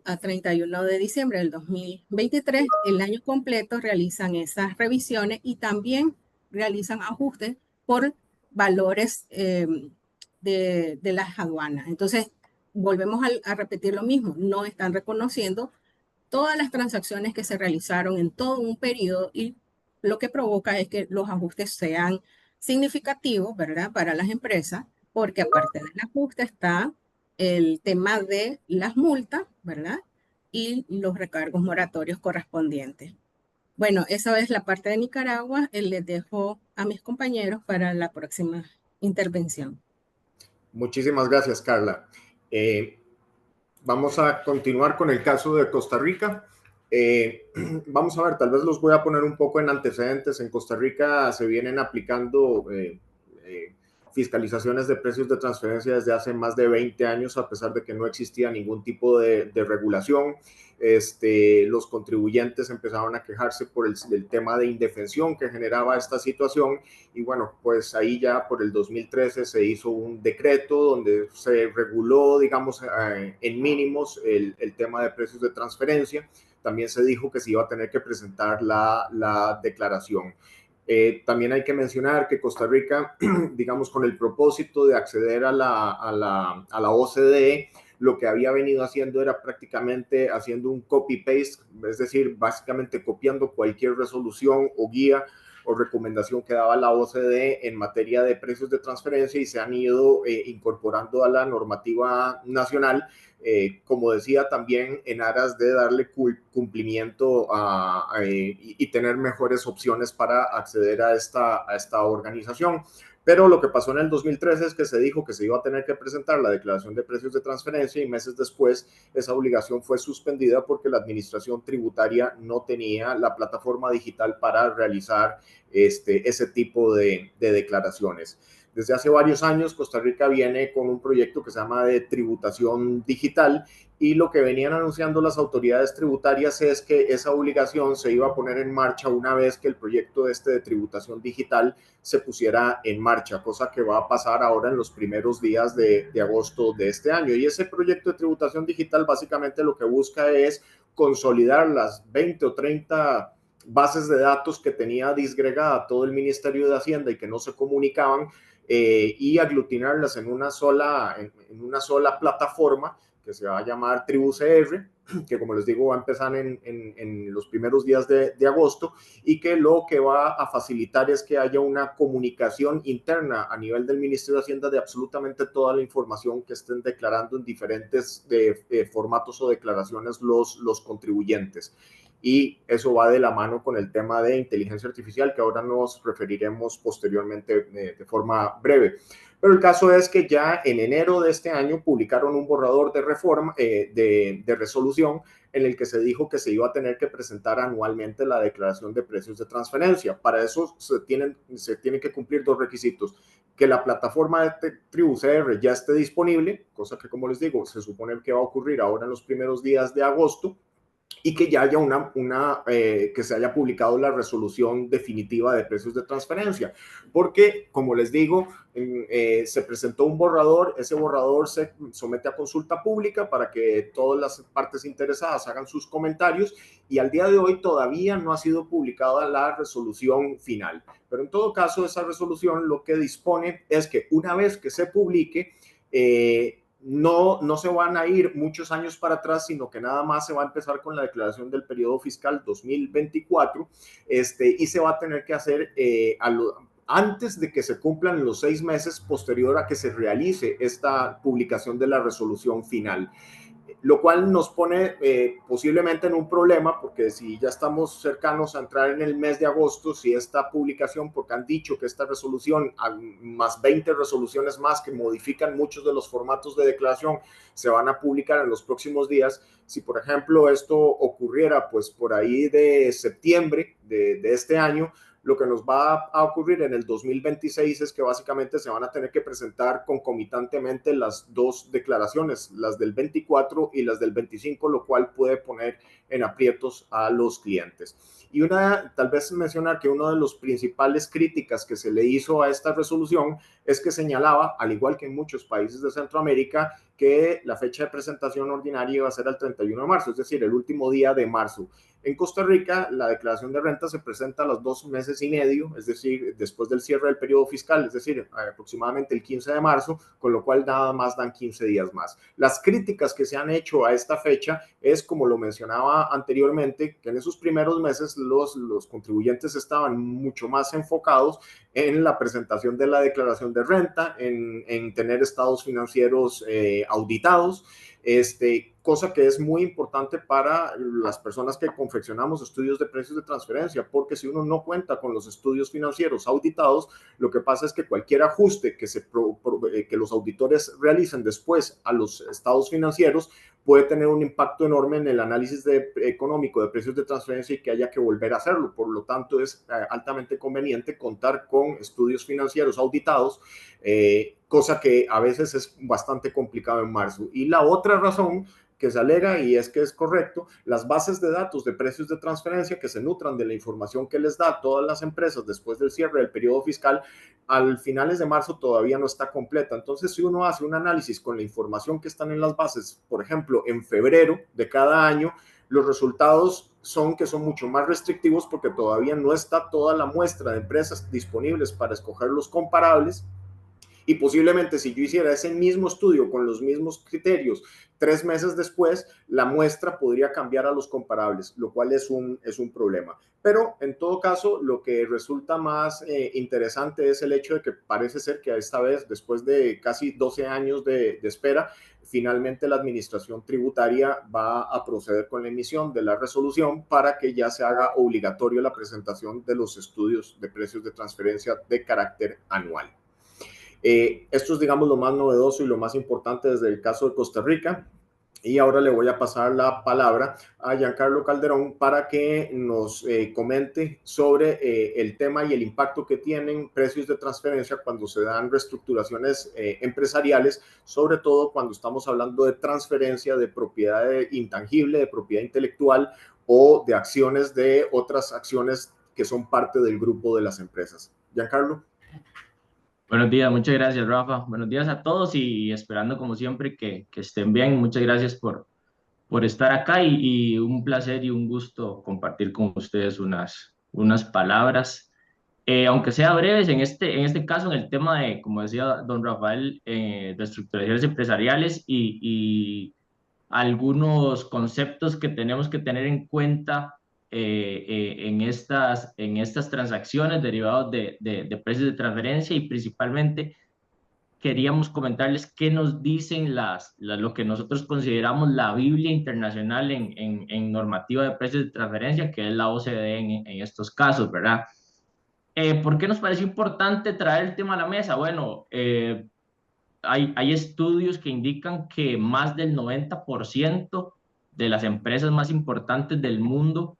a 31 de diciembre del 2023, el año completo realizan esas revisiones y también realizan ajustes por valores de las aduanas. Entonces, volvemos a repetir lo mismo, no están reconociendo todas las transacciones que se realizaron en todo un periodo y lo que provoca es que los ajustes sean significativos, ¿verdad? Para las empresas, porque aparte del ajuste está el tema de las multas, ¿verdad? Y los recargos moratorios correspondientes. Bueno, esa es la parte de Nicaragua. Les dejo a mis compañeros para la próxima intervención. Muchísimas gracias, Carla. Vamos a continuar con el caso de Costa Rica. Vamos a ver, tal vez los voy a poner un poco en antecedentes. En Costa Rica se vienen aplicando fiscalizaciones de precios de transferencia desde hace más de 20 años, a pesar de que no existía ningún tipo de regulación. Los contribuyentes empezaron a quejarse por el tema de indefensión que generaba esta situación y bueno, pues ahí ya por el 2013 se hizo un decreto donde se reguló, digamos, en mínimos el tema de precios de transferencia. También se dijo que se iba a tener que presentar la declaración. También hay que mencionar que Costa Rica, digamos, con el propósito de acceder a la OCDE, lo que había venido haciendo era prácticamente haciendo un copy-paste, es decir, básicamente copiando cualquier resolución o guía o recomendación que daba la OCDE en materia de precios de transferencia y se han ido incorporando a la normativa nacional, como decía, también en aras de darle cumplimiento y tener mejores opciones para acceder a esta organización. Pero lo que pasó en el 2013 es que se dijo que se iba a tener que presentar la declaración de precios de transferencia y meses después esa obligación fue suspendida porque la administración tributaria no tenía la plataforma digital para realizar ese tipo de declaraciones. Desde hace varios años Costa Rica viene con un proyecto que se llama de tributación digital y lo que venían anunciando las autoridades tributarias es que esa obligación se iba a poner en marcha una vez que el proyecto de tributación digital se pusiera en marcha, cosa que va a pasar ahora en los primeros días de agosto de este año. Y ese proyecto de tributación digital básicamente lo que busca es consolidar las 20 o 30 bases de datos que tenía disgregada todo el Ministerio de Hacienda y que no se comunicaban, y aglutinarlas en una sola plataforma que se va a llamar TribuCR, que como les digo va a empezar en los primeros días de agosto y que lo que va a facilitar es que haya una comunicación interna a nivel del Ministerio de Hacienda de absolutamente toda la información que estén declarando en diferentes formatos o declaraciones los contribuyentes. Y eso va de la mano con el tema de inteligencia artificial, que ahora nos referiremos posteriormente de forma breve. Pero el caso es que ya en enero de este año publicaron un borrador de reforma, de resolución, en el que se dijo que se iba a tener que presentar anualmente la declaración de precios de transferencia. Para eso se tienen que cumplir 2 requisitos: que la plataforma de TribuCR ya esté disponible, cosa que, como les digo, se supone que va a ocurrir ahora en los primeros días de agosto, y que ya haya que se haya publicado la resolución definitiva de precios de transferencia, porque como les digo, se presentó un borrador, ese borrador se somete a consulta pública para que todas las partes interesadas hagan sus comentarios y al día de hoy todavía no ha sido publicada la resolución final, pero en todo caso esa resolución lo que dispone es que una vez que se publique, no se van a ir muchos años para atrás, sino que nada más se va a empezar con la declaración del periodo fiscal 2024, y se va a tener que hacer antes de que se cumplan los 6 meses posterior a que se realice esta publicación de la resolución final, lo cual nos pone posiblemente en un problema, porque si ya estamos cercanos a entrar en el mes de agosto, si esta publicación, porque han dicho que esta resolución, más 20 resoluciones más que modifican muchos de los formatos de declaración, se van a publicar en los próximos días. Si, por ejemplo, esto ocurriera pues por ahí de septiembre de este año, lo que nos va a ocurrir en el 2026 es que básicamente se van a tener que presentar concomitantemente las dos declaraciones, las del 24 y las del 25, lo cual puede poner en aprietos a los clientes. Y tal vez mencionar que una de las principales críticas que se le hizo a esta resolución es que señalaba, al igual que en muchos países de Centroamérica, que la fecha de presentación ordinaria iba a ser el 31 de marzo, es decir, el último día de marzo. En Costa Rica, la declaración de renta se presenta a los 2 meses y medio, es decir, después del cierre del periodo fiscal, es decir, aproximadamente el 15 de marzo, con lo cual nada más dan 15 días más. Las críticas que se han hecho a esta fecha es, como lo mencionaba anteriormente, que en esos primeros meses los contribuyentes estaban mucho más enfocados en la presentación de la declaración de renta, en tener estados financieros auditados, cosa que es muy importante para las personas que confeccionamos estudios de precios de transferencia, porque si uno no cuenta con los estudios financieros auditados, lo que pasa es que cualquier ajuste que los auditores realicen después a los estados financieros puede tener un impacto enorme en el análisis económico de precios de transferencia y que haya que volver a hacerlo. Por lo tanto, es altamente conveniente contar con estudios financieros auditados, cosa que a veces es bastante complicado en marzo. Y la otra razón que se alega, y es que es correcto, las bases de datos de precios de transferencia que se nutran de la información que les da a todas las empresas después del cierre del periodo fiscal, al finales de marzo todavía no está completa. Entonces, si uno hace un análisis con la información que están en las bases, por ejemplo, en febrero de cada año, los resultados son mucho más restrictivos porque todavía no está toda la muestra de empresas disponibles para escoger los comparables. Y posiblemente si yo hiciera ese mismo estudio con los mismos criterios 3 meses después, la muestra podría cambiar a los comparables, lo cual es un problema. Pero en todo caso, lo que resulta más interesante es el hecho de que parece ser que esta vez, después de casi 12 años de espera, finalmente la administración tributaria va a proceder con la emisión de la resolución para que ya se haga obligatorio la presentación de los estudios de precios de transferencia de carácter anual. Esto es, digamos, lo más novedoso y lo más importante desde el caso de Costa Rica. Y ahora le voy a pasar la palabra a Giancarlo Calderón para que nos comente sobre el tema y el impacto que tienen precios de transferencia cuando se dan reestructuraciones empresariales, sobre todo cuando estamos hablando de transferencia de propiedad intangible, de propiedad intelectual o de acciones de otras acciones que son parte del grupo de las empresas. Giancarlo. Buenos días, muchas gracias, Rafa. Buenos días a todos y esperando como siempre que estén bien. Muchas gracias por estar acá y un placer y un gusto compartir con ustedes unas palabras, aunque sea breves, en este caso, en el tema de, como decía don Rafael, de estructuraciones empresariales y algunos conceptos que tenemos que tener en cuenta en estas transacciones derivados de precios de transferencia, y principalmente queríamos comentarles qué nos dicen lo que nosotros consideramos la Biblia internacional en normativa de precios de transferencia, que es la OCDE en estos casos, ¿verdad? ¿Por qué nos pareció importante traer el tema a la mesa? Bueno, hay estudios que indican que más del 90% de las empresas más importantes del mundo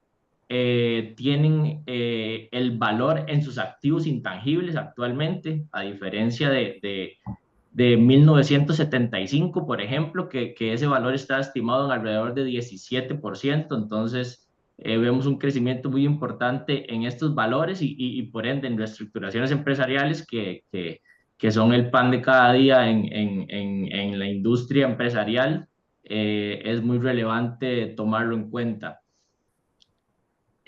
tienen el valor en sus activos intangibles actualmente, a diferencia de 1975, por ejemplo, que ese valor está estimado en alrededor de 17%. Entonces, vemos un crecimiento muy importante en estos valores y por ende en reestructuraciones empresariales que son el pan de cada día en la industria empresarial. Es muy relevante tomarlo en cuenta.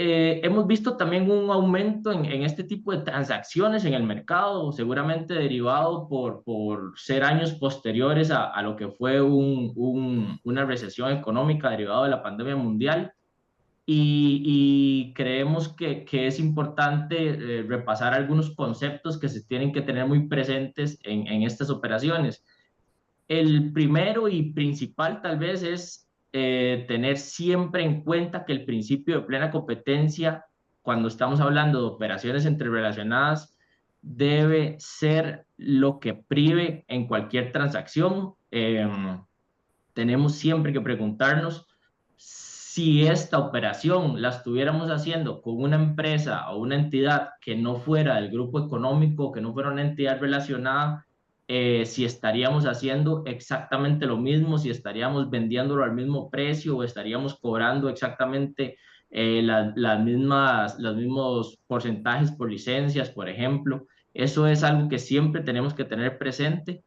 Hemos visto también un aumento en este tipo de transacciones en el mercado, seguramente derivado por ser años posteriores a lo que fue una recesión económica derivado de la pandemia mundial. y creemos que es importante repasar algunos conceptos que se tienen que tener muy presentes en estas operaciones. El primero y principal tal vez es tener siempre en cuenta que el principio de plena competencia, cuando estamos hablando de operaciones entrerelacionadas, debe ser lo que prive en cualquier transacción. Tenemos siempre que preguntarnos si esta operación la estuviéramos haciendo con una empresa o una entidad que no fuera del grupo económico, que no fuera una entidad relacionada, si estaríamos haciendo exactamente lo mismo, si estaríamos vendiéndolo al mismo precio o estaríamos cobrando exactamente los mismos porcentajes por licencias, por ejemplo. Eso es algo que siempre tenemos que tener presente,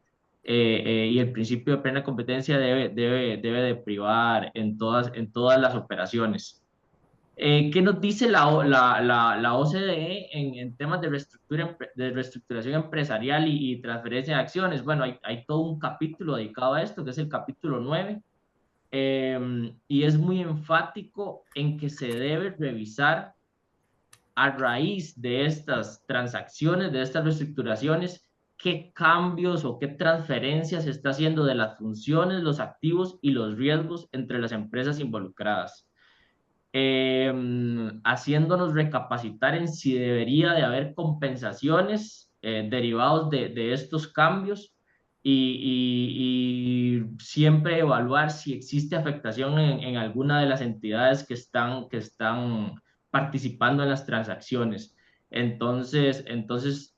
y el principio de plena competencia debe de privar en todas las operaciones. ¿Qué nos dice la OCDE en temas de reestructuración empresarial y transferencia de acciones? Bueno, hay todo un capítulo dedicado a esto, que es el capítulo 9, y es muy enfático en que se debe revisar a raíz de estas transacciones, de estas reestructuraciones, qué cambios o qué transferencias se está haciendo de las funciones, los activos y los riesgos entre las empresas involucradas, haciéndonos recapacitar en si debería de haber compensaciones derivados de estos cambios y siempre evaluar si existe afectación en alguna de las entidades que están participando en las transacciones. Entonces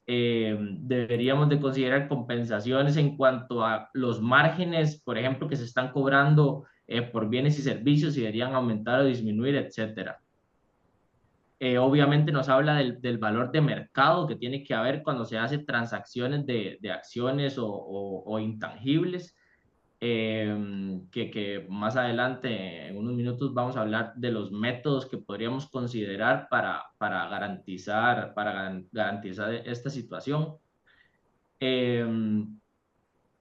deberíamos de considerar compensaciones en cuanto a los márgenes, por ejemplo, que se están cobrando por bienes y servicios, si deberían aumentar o disminuir, etcétera. Obviamente nos habla del valor de mercado que tiene que haber cuando se hace transacciones de acciones o intangibles, que más adelante, en unos minutos, vamos a hablar de los métodos que podríamos considerar para garantizar esta situación.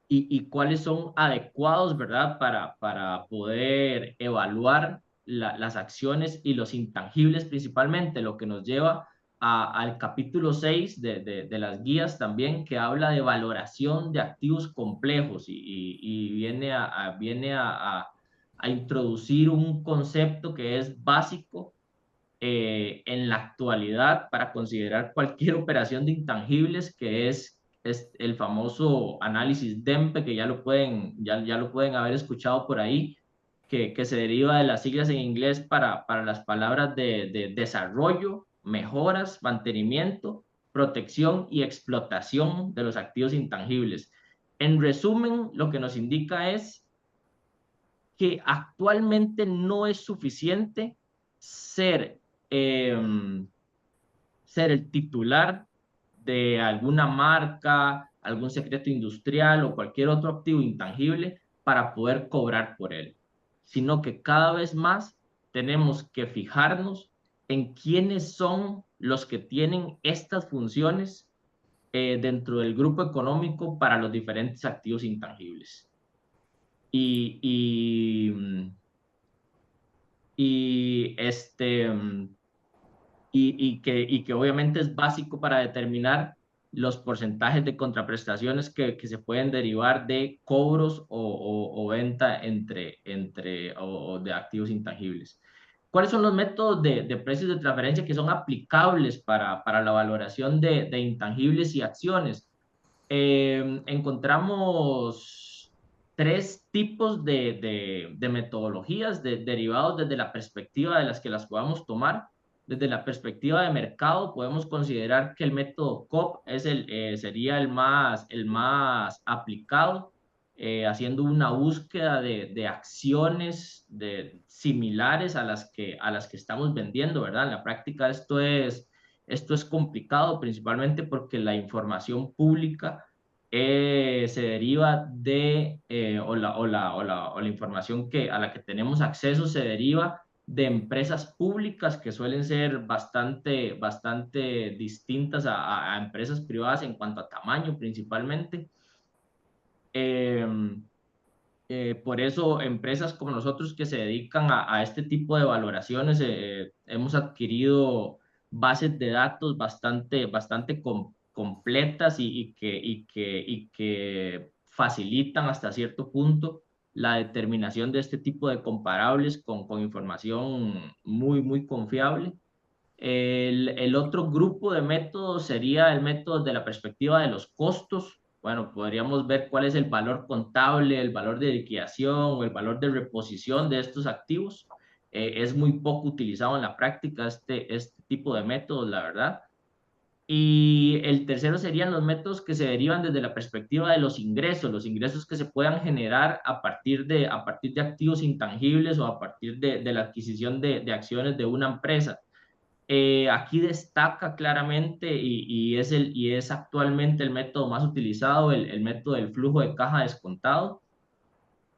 Y cuáles son adecuados, ¿verdad? Para poder evaluar las acciones y los intangibles principalmente, lo que nos lleva al capítulo 6 de las guías también, que habla de valoración de activos complejos y viene a introducir un concepto que es básico en la actualidad para considerar cualquier operación de intangibles, que es el famoso análisis DEMPE, que ya lo pueden haber escuchado por ahí, que se deriva de las siglas en inglés para las palabras de desarrollo, mejoras, mantenimiento, protección y explotación de los activos intangibles. En resumen, lo que nos indica es que actualmente no es suficiente ser ser el titular de alguna marca, algún secreto industrial o cualquier otro activo intangible para poder cobrar por él, sino que cada vez más tenemos que fijarnos en quiénes son los que tienen estas funciones dentro del grupo económico para los diferentes activos intangibles. Y, y, y este y que obviamente es básico para determinar los porcentajes de contraprestaciones que se pueden derivar de cobros o venta o de activos intangibles. ¿Cuáles son los métodos de precios de transferencia que son aplicables para la valoración de intangibles y acciones? Encontramos tres tipos de metodologías derivados desde la perspectiva de las que las podamos tomar. Desde la perspectiva de mercado, podemos considerar que el método COP sería el más aplicado, haciendo una búsqueda de acciones similares a las que estamos vendiendo, ¿verdad? En la práctica esto es complicado, principalmente porque la información pública se deriva o la información a la que tenemos acceso se deriva de empresas públicas que suelen ser bastante distintas a empresas privadas en cuanto a tamaño principalmente. Por eso, empresas como nosotros que se dedican a este tipo de valoraciones, hemos adquirido bases de datos bastante completas y que facilitan hasta cierto punto la determinación de este tipo de comparables con información muy confiable. El otro grupo de métodos sería el método de la perspectiva de los costos. Bueno, podríamos ver cuál es el valor contable, el valor de liquidación o el valor de reposición de estos activos. Es muy poco utilizado en la práctica este tipo de métodos, la verdad. Y el tercero serían los métodos que se derivan desde la perspectiva de los ingresos que se puedan generar a partir de activos intangibles o a partir de la adquisición de acciones de una empresa. Aquí destaca claramente y es actualmente el método más utilizado, el método del flujo de caja descontado,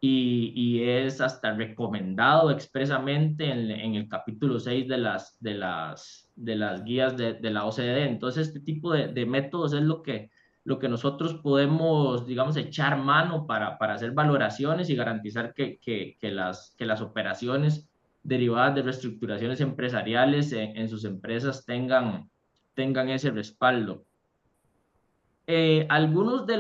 y es hasta recomendado expresamente en el capítulo 6 de las guías de la OCDE. Entonces, este tipo de métodos es lo que nosotros podemos, digamos, echar mano para hacer valoraciones y garantizar que las operaciones derivadas de reestructuraciones empresariales en sus empresas tengan ese respaldo. Algunos de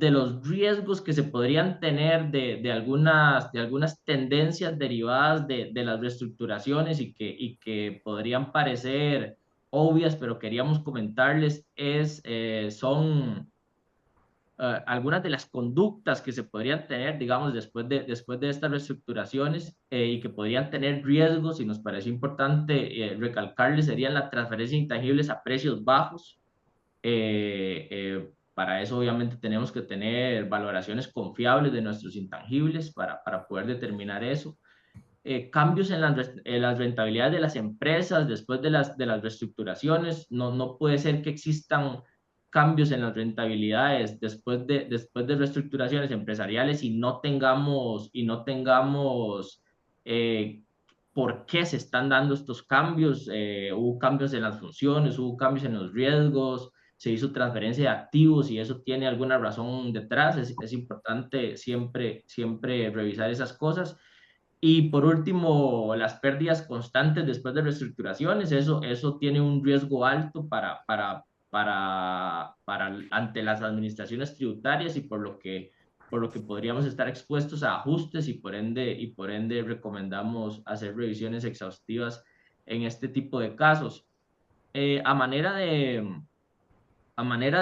los riesgos que se podrían tener de algunas tendencias derivadas de las reestructuraciones y que podrían parecer obvias, pero queríamos comentarles, son algunas de las conductas que se podrían tener, digamos, después de estas reestructuraciones, y que podrían tener riesgos, y nos parece importante recalcarles, serían la transferencia de intangibles a precios bajos. Para eso obviamente tenemos que tener valoraciones confiables de nuestros intangibles para poder determinar eso. Cambios en las rentabilidades de las empresas después de las reestructuraciones. No puede ser que existan cambios en las rentabilidades después de reestructuraciones empresariales y no tengamos por qué se están dando estos cambios. Hubo cambios en las funciones, hubo cambios en los riesgos, se hizo transferencia de activos y eso tiene alguna razón detrás. Es importante siempre revisar esas cosas. Y por último, las pérdidas constantes después de reestructuraciones, eso tiene un riesgo alto ante las administraciones tributarias, y por lo que podríamos estar expuestos a ajustes, y por ende recomendamos hacer revisiones exhaustivas en este tipo de casos. A manera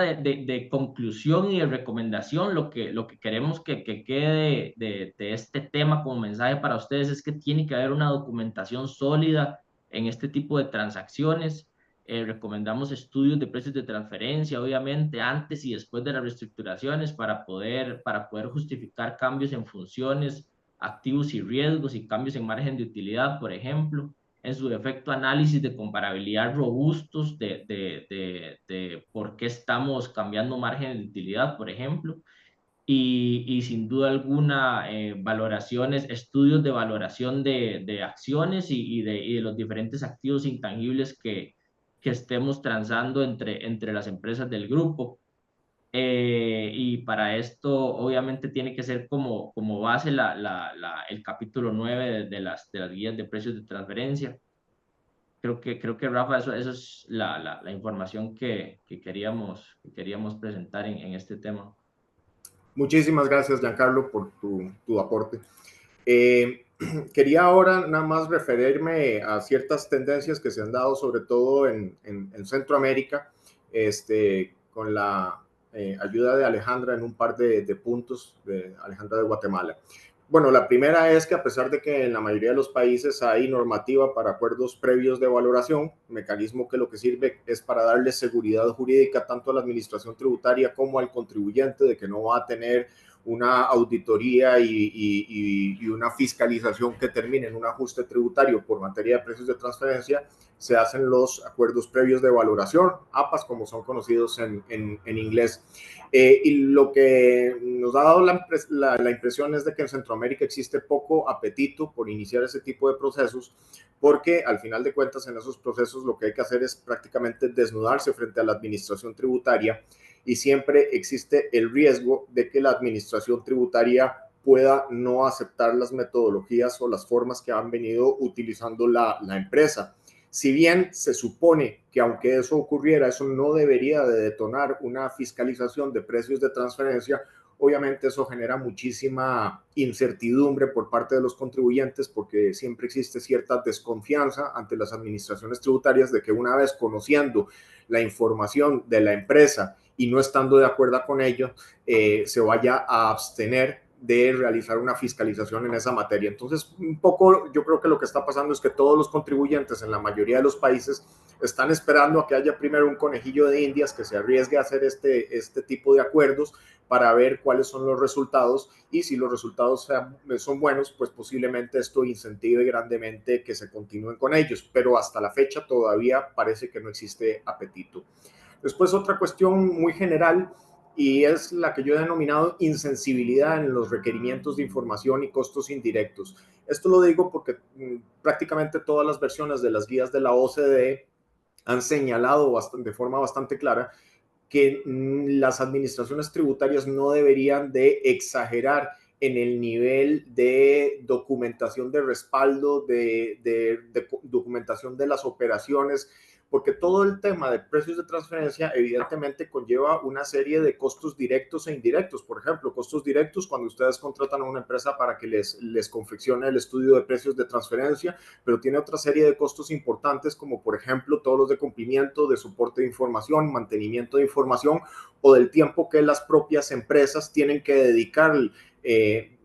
de conclusión y de recomendación, lo que queremos que quede de este tema como mensaje para ustedes es que tiene que haber una documentación sólida en este tipo de transacciones. Recomendamos estudios de precios de transferencia, obviamente, antes y después de las reestructuraciones para poder justificar cambios en funciones, activos y riesgos, y cambios en margen de utilidad, por ejemplo. En su defecto, análisis de comparabilidad robustos de por qué estamos cambiando margen de utilidad, por ejemplo, y sin duda alguna valoraciones, estudios de valoración de acciones y de los diferentes activos intangibles que estemos transando entre las empresas del grupo. Y para esto, obviamente, tiene que ser como base el capítulo 9 de las guías de precios de transferencia. Creo que Rafa, eso es la información que queríamos presentar en este tema. Muchísimas gracias, Giancarlo, por tu aporte. Quería ahora nada más referirme a ciertas tendencias que se han dado, sobre todo en Centroamérica, con la ayuda de Alejandra en un par de puntos, de Alejandra de Guatemala. Bueno, la primera es que a pesar de que en la mayoría de los países hay normativa para acuerdos previos de valoración, mecanismo que lo que sirve es para darle seguridad jurídica tanto a la administración tributaria como al contribuyente de que no va a tener una auditoría y una fiscalización que termine en un ajuste tributario por materia de precios de transferencia. Se hacen los acuerdos previos de valoración, APAs, como son conocidos en inglés. Y lo que nos ha dado la impresión es de que en Centroamérica existe poco apetito por iniciar ese tipo de procesos, porque al final de cuentas en esos procesos lo que hay que hacer es prácticamente desnudarse frente a la administración tributaria y siempre existe el riesgo de que la administración tributaria pueda no aceptar las metodologías o las formas que han venido utilizando la empresa. Si bien se supone que aunque eso ocurriera, eso no debería de detonar una fiscalización de precios de transferencia, obviamente eso genera muchísima incertidumbre por parte de los contribuyentes porque siempre existe cierta desconfianza ante las administraciones tributarias de que una vez conociendo la información de la empresa y no estando de acuerdo con ello, se vaya a abstener de realizar una fiscalización en esa materia. Entonces, un poco yo creo que lo que está pasando es que todos los contribuyentes en la mayoría de los países están esperando a que haya primero un conejillo de indias que se arriesgue a hacer este tipo de acuerdos para ver cuáles son los resultados y si los resultados son buenos, pues posiblemente esto incentive grandemente que se continúen con ellos, pero hasta la fecha todavía parece que no existe apetito. Después otra cuestión muy general y es la que yo he denominado insensibilidad en los requerimientos de información y costos indirectos. Esto lo digo porque prácticamente todas las versiones de las guías de la OCDE han señalado de forma bastante clara que las administraciones tributarias no deberían de exagerar en el nivel de documentación de respaldo, de documentación de las operaciones, porque todo el tema de precios de transferencia evidentemente conlleva una serie de costos directos e indirectos. Por ejemplo, costos directos cuando ustedes contratan a una empresa para que les confeccione el estudio de precios de transferencia, pero tiene otra serie de costos importantes como por ejemplo todos los de cumplimiento, de soporte de información, mantenimiento de información o del tiempo que las propias empresas tienen que dedicar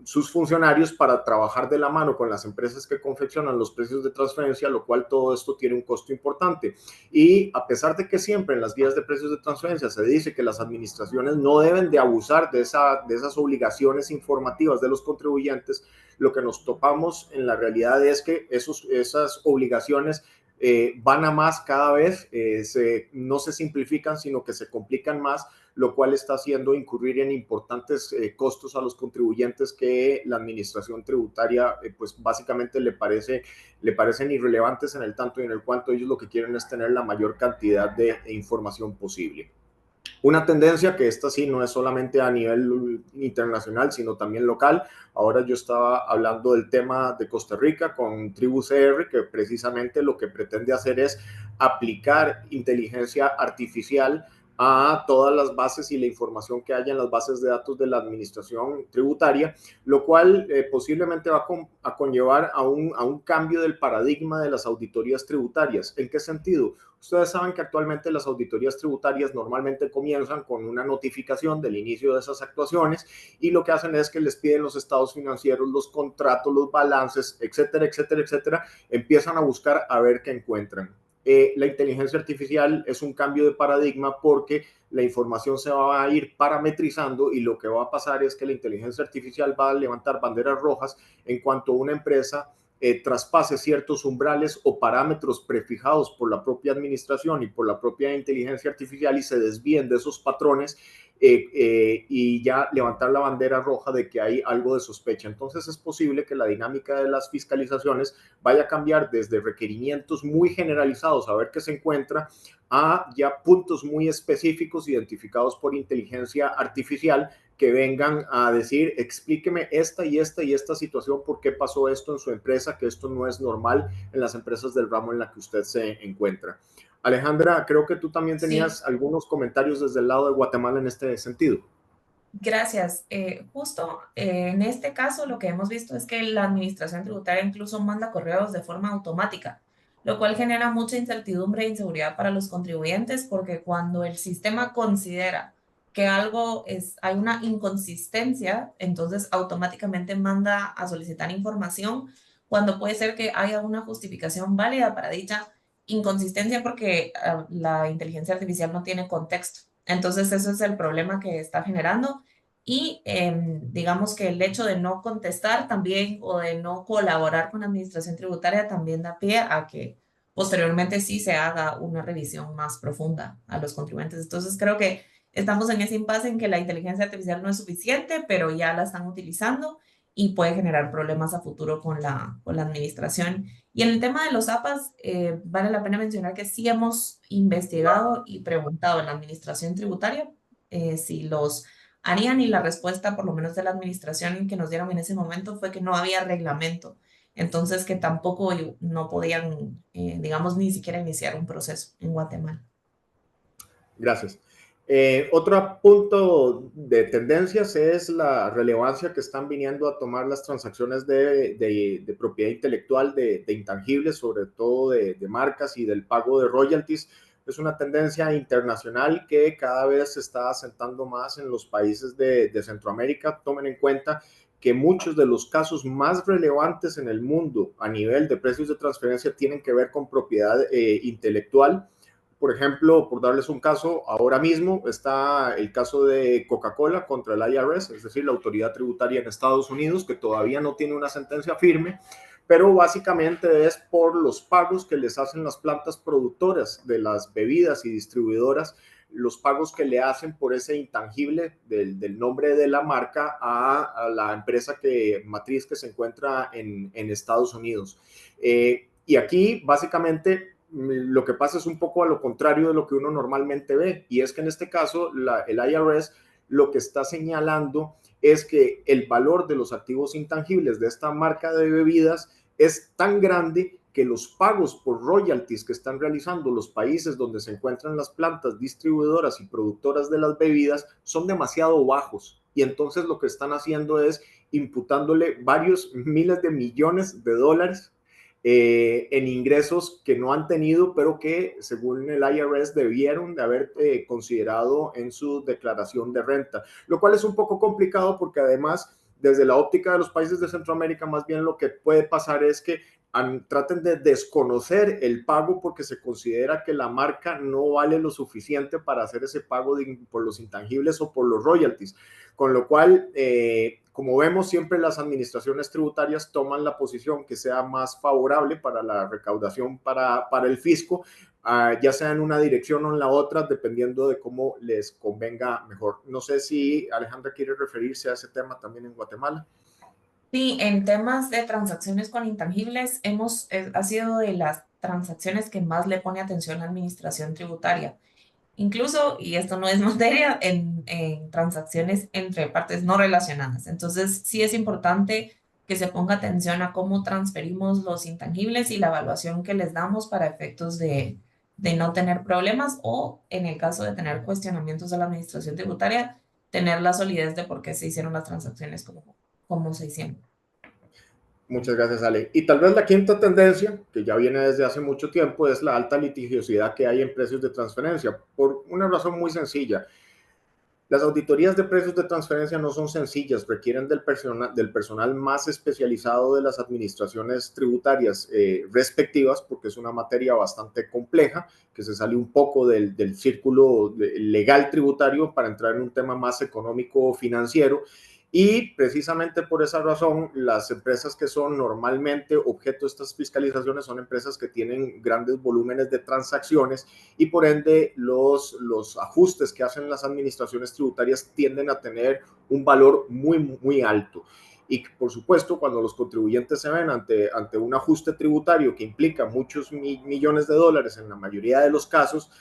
sus funcionarios para trabajar de la mano con las empresas que confeccionan los precios de transferencia, lo cual todo esto tiene un costo importante. Y a pesar de que siempre en las guías de precios de transferencia se dice que las administraciones no deben de abusar de esas obligaciones informativas de los contribuyentes, lo que nos topamos en la realidad es que esas obligaciones van a más cada vez, no se simplifican, sino que se complican más, lo cual está haciendo incurrir en importantes costos a los contribuyentes que la administración tributaria pues básicamente le parecen irrelevantes en el tanto y en el cuanto ellos lo que quieren es tener la mayor cantidad de información posible. Una tendencia que esta sí no es solamente a nivel internacional, sino también local. Ahora yo estaba hablando del tema de Costa Rica con TribuCR, que precisamente lo que pretende hacer es aplicar inteligencia artificial a todas las bases y la información que haya en las bases de datos de la administración tributaria, lo cual posiblemente va a conllevar a un cambio del paradigma de las auditorías tributarias. ¿En qué sentido? Ustedes saben que actualmente las auditorías tributarias normalmente comienzan con una notificación del inicio de esas actuaciones y lo que hacen es que les piden los estados financieros, los contratos, los balances, etcétera, etcétera, etcétera. Empiezan a buscar a ver qué encuentran. La inteligencia artificial es un cambio de paradigma porque la información se va a ir parametrizando y lo que va a pasar es que la inteligencia artificial va a levantar banderas rojas en cuanto una empresa traspase ciertos umbrales o parámetros prefijados por la propia administración y por la propia inteligencia artificial y se desvíen de esos patrones y ya levantar la bandera roja de que hay algo de sospecha. Entonces es posible que la dinámica de las fiscalizaciones vaya a cambiar desde requerimientos muy generalizados a ver qué se encuentra a ya puntos muy específicos identificados por inteligencia artificial que vengan a decir, explíqueme esta y esta y esta situación, por qué pasó esto en su empresa, que esto no es normal en las empresas del ramo en la que usted se encuentra. Alejandra, creo que tú también tenías algunos comentarios desde el lado de Guatemala en este sentido. Gracias. Justo en este caso lo que hemos visto es que la administración tributaria incluso manda correos de forma automática, lo cual genera mucha incertidumbre e inseguridad para los contribuyentes porque cuando el sistema considera que hay una inconsistencia, entonces automáticamente manda a solicitar información cuando puede ser que haya una justificación válida para dicha inconsistencia porque la inteligencia artificial no tiene contexto. Entonces, eso es el problema que está generando y digamos que el hecho de no contestar también o de no colaborar con la administración tributaria también da pie a que posteriormente sí se haga una revisión más profunda a los contribuyentes. Entonces, creo que estamos en ese impasse en que la inteligencia artificial no es suficiente, pero ya la están utilizando y puede generar problemas a futuro con la administración. Y en el tema de los APAs, vale la pena mencionar que sí hemos investigado y preguntado en la administración tributaria si los harían, y la respuesta, por lo menos de la administración que nos dieron en ese momento, fue que no había reglamento. Entonces, que tampoco no podían, digamos, ni siquiera iniciar un proceso en Guatemala. Gracias. Otro punto de tendencias es la relevancia que están viniendo a tomar las transacciones de propiedad intelectual, de intangibles, sobre todo de marcas y del pago de royalties. Es una tendencia internacional que cada vez se está asentando más en los países de Centroamérica. Tomen en cuenta que muchos de los casos más relevantes en el mundo a nivel de precios de transferencia tienen que ver con propiedad intelectual. Por ejemplo, por darles un caso, ahora mismo está el caso de Coca-Cola contra el IRS, es decir, la autoridad tributaria en Estados Unidos, que todavía no tiene una sentencia firme, pero básicamente es por los pagos que les hacen las plantas productoras de las bebidas y distribuidoras, los pagos que le hacen por ese intangible del nombre de la marca a la empresa matriz que se encuentra en Estados Unidos. Y aquí básicamente lo que pasa es un poco a lo contrario de lo que uno normalmente ve, y es que en este caso el IRS lo que está señalando es que el valor de los activos intangibles de esta marca de bebidas es tan grande que los pagos por royalties que están realizando los países donde se encuentran las plantas distribuidoras y productoras de las bebidas son demasiado bajos, y entonces lo que están haciendo es imputándole varios miles de millones de dólares en ingresos que no han tenido, pero que según el IRS debieron de haber considerado en su declaración de renta, lo cual es un poco complicado porque además desde la óptica de los países de Centroamérica más bien lo que puede pasar es que traten de desconocer el pago porque se considera que la marca no vale lo suficiente para hacer ese pago por los intangibles o por los royalties, con lo cual como vemos, siempre las administraciones tributarias toman la posición que sea más favorable para la recaudación para el fisco, ya sea en una dirección o en la otra, dependiendo de cómo les convenga mejor. No sé si Alejandra quiere referirse a ese tema también en Guatemala. Sí, en temas de transacciones con intangibles, ha sido de las transacciones que más le pone atención la administración tributaria. Incluso, y esto no es materia, en transacciones entre partes no relacionadas. Entonces, sí es importante que se ponga atención a cómo transferimos los intangibles y la evaluación que les damos para efectos de no tener problemas, o en el caso de tener cuestionamientos de la administración tributaria, tener la solidez de por qué se hicieron las transacciones como se hicieron. Muchas gracias, Ale. Y tal vez la quinta tendencia, que ya viene desde hace mucho tiempo, es la alta litigiosidad que hay en precios de transferencia, por una razón muy sencilla. Las auditorías de precios de transferencia no son sencillas, requieren del personal más especializado de las administraciones tributarias respectivas, porque es una materia bastante compleja, que se sale un poco del círculo legal tributario para entrar en un tema más económico-financiero. Y precisamente por esa razón, las empresas que son normalmente objeto de estas fiscalizaciones son empresas que tienen grandes volúmenes de transacciones, y por ende los ajustes que hacen las administraciones tributarias tienden a tener un valor muy, muy alto. Y por supuesto, cuando los contribuyentes se ven ante un ajuste tributario que implica muchos millones de dólares en la mayoría de los casos,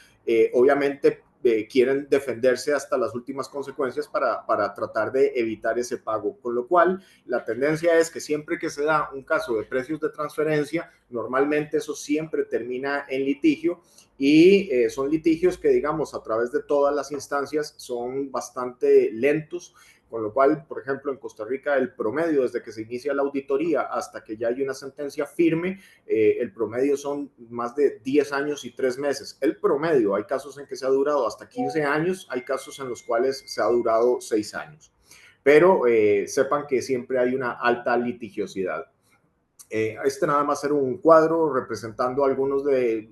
obviamente quieren defenderse hasta las últimas consecuencias para tratar de evitar ese pago. Con lo cual, la tendencia es que siempre que se da un caso de precios de transferencia, normalmente eso siempre termina en litigio, y son litigios que, digamos, a través de todas las instancias son bastante lentos. Con lo cual, por ejemplo, en Costa Rica, el promedio desde que se inicia la auditoría hasta que ya hay una sentencia firme, el promedio son más de 10 años y 3 meses. El promedio, hay casos en que se ha durado hasta 15 años, hay casos en los cuales se ha durado 6 años. Pero sepan que siempre hay una alta litigiosidad. Nada más era un cuadro representando algunos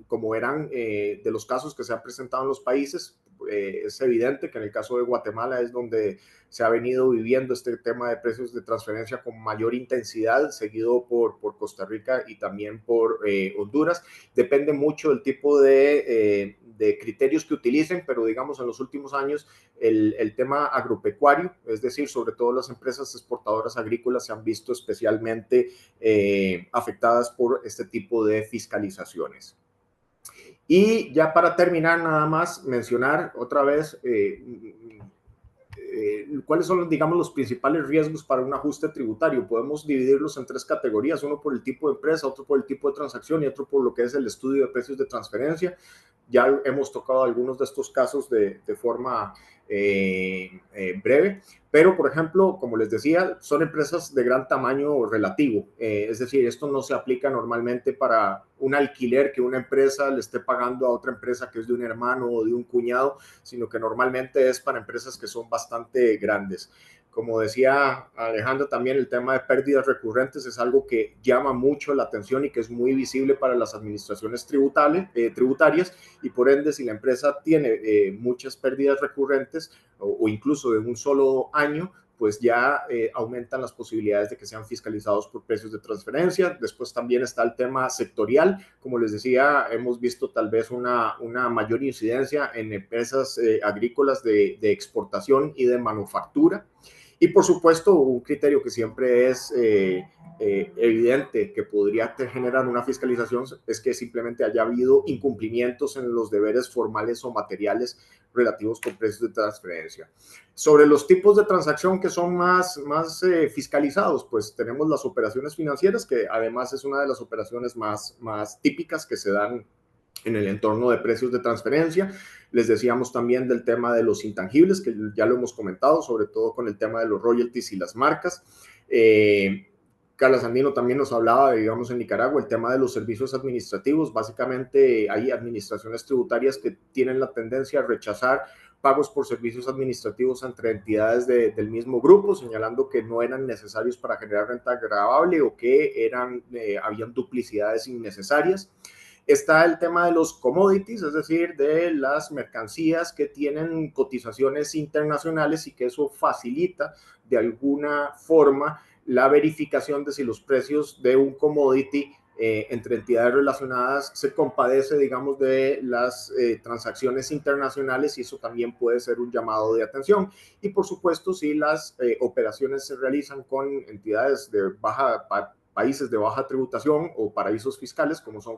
como eran de los casos que se han presentado en los países. Es evidente que en el caso de Guatemala es donde se ha venido viviendo este tema de precios de transferencia con mayor intensidad, seguido por Costa Rica y también por Honduras. Depende mucho del tipo de criterios que utilicen, pero digamos en los últimos años el tema agropecuario, es decir, sobre todo las empresas exportadoras agrícolas, se han visto especialmente afectadas por este tipo de fiscalizaciones. Y ya para terminar, nada más mencionar otra vez cuáles son, digamos, los principales riesgos para un ajuste tributario. Podemos dividirlos en 3 categorías, uno por el tipo de empresa, otro por el tipo de transacción y otro por lo que es el estudio de precios de transferencia. Ya hemos tocado algunos de estos casos de forma breve, pero por ejemplo, como les decía, son empresas de gran tamaño relativo, es decir, esto no se aplica normalmente para un alquiler que una empresa le esté pagando a otra empresa que es de un hermano o de un cuñado, sino que normalmente es para empresas que son bastante grandes. Como decía Alejandro, también el tema de pérdidas recurrentes es algo que llama mucho la atención y que es muy visible para las administraciones tributarias, y por ende, si la empresa tiene muchas pérdidas recurrentes o incluso de un solo año, pues ya aumentan las posibilidades de que sean fiscalizados por precios de transferencia. Después también está el tema sectorial. Como les decía, hemos visto tal vez una mayor incidencia en empresas agrícolas de exportación y de manufactura. Y por supuesto, un criterio que siempre es evidente que podría generar una fiscalización es que simplemente haya habido incumplimientos en los deberes formales o materiales relativos con precios de transferencia. Sobre los tipos de transacción que son más fiscalizados, pues tenemos las operaciones financieras, que además es una de las operaciones más típicas que se dan en el entorno de precios de transferencia. Les decíamos también del tema de los intangibles, que ya lo hemos comentado, sobre todo con el tema de los royalties y las marcas. Carla Sandino también nos hablaba, digamos, en Nicaragua, el tema de los servicios administrativos. Básicamente hay administraciones tributarias que tienen la tendencia a rechazar pagos por servicios administrativos entre entidades del mismo grupo, señalando que no eran necesarios para generar renta gravable o que habían duplicidades innecesarias. Está el tema de los commodities, es decir, de las mercancías que tienen cotizaciones internacionales y que eso facilita de alguna forma la verificación de si los precios de un commodity entre entidades relacionadas se compadece, digamos, de las transacciones internacionales, y eso también puede ser un llamado de atención. Y por supuesto, si las operaciones se realizan con entidades de países de baja tributación o paraísos fiscales, como son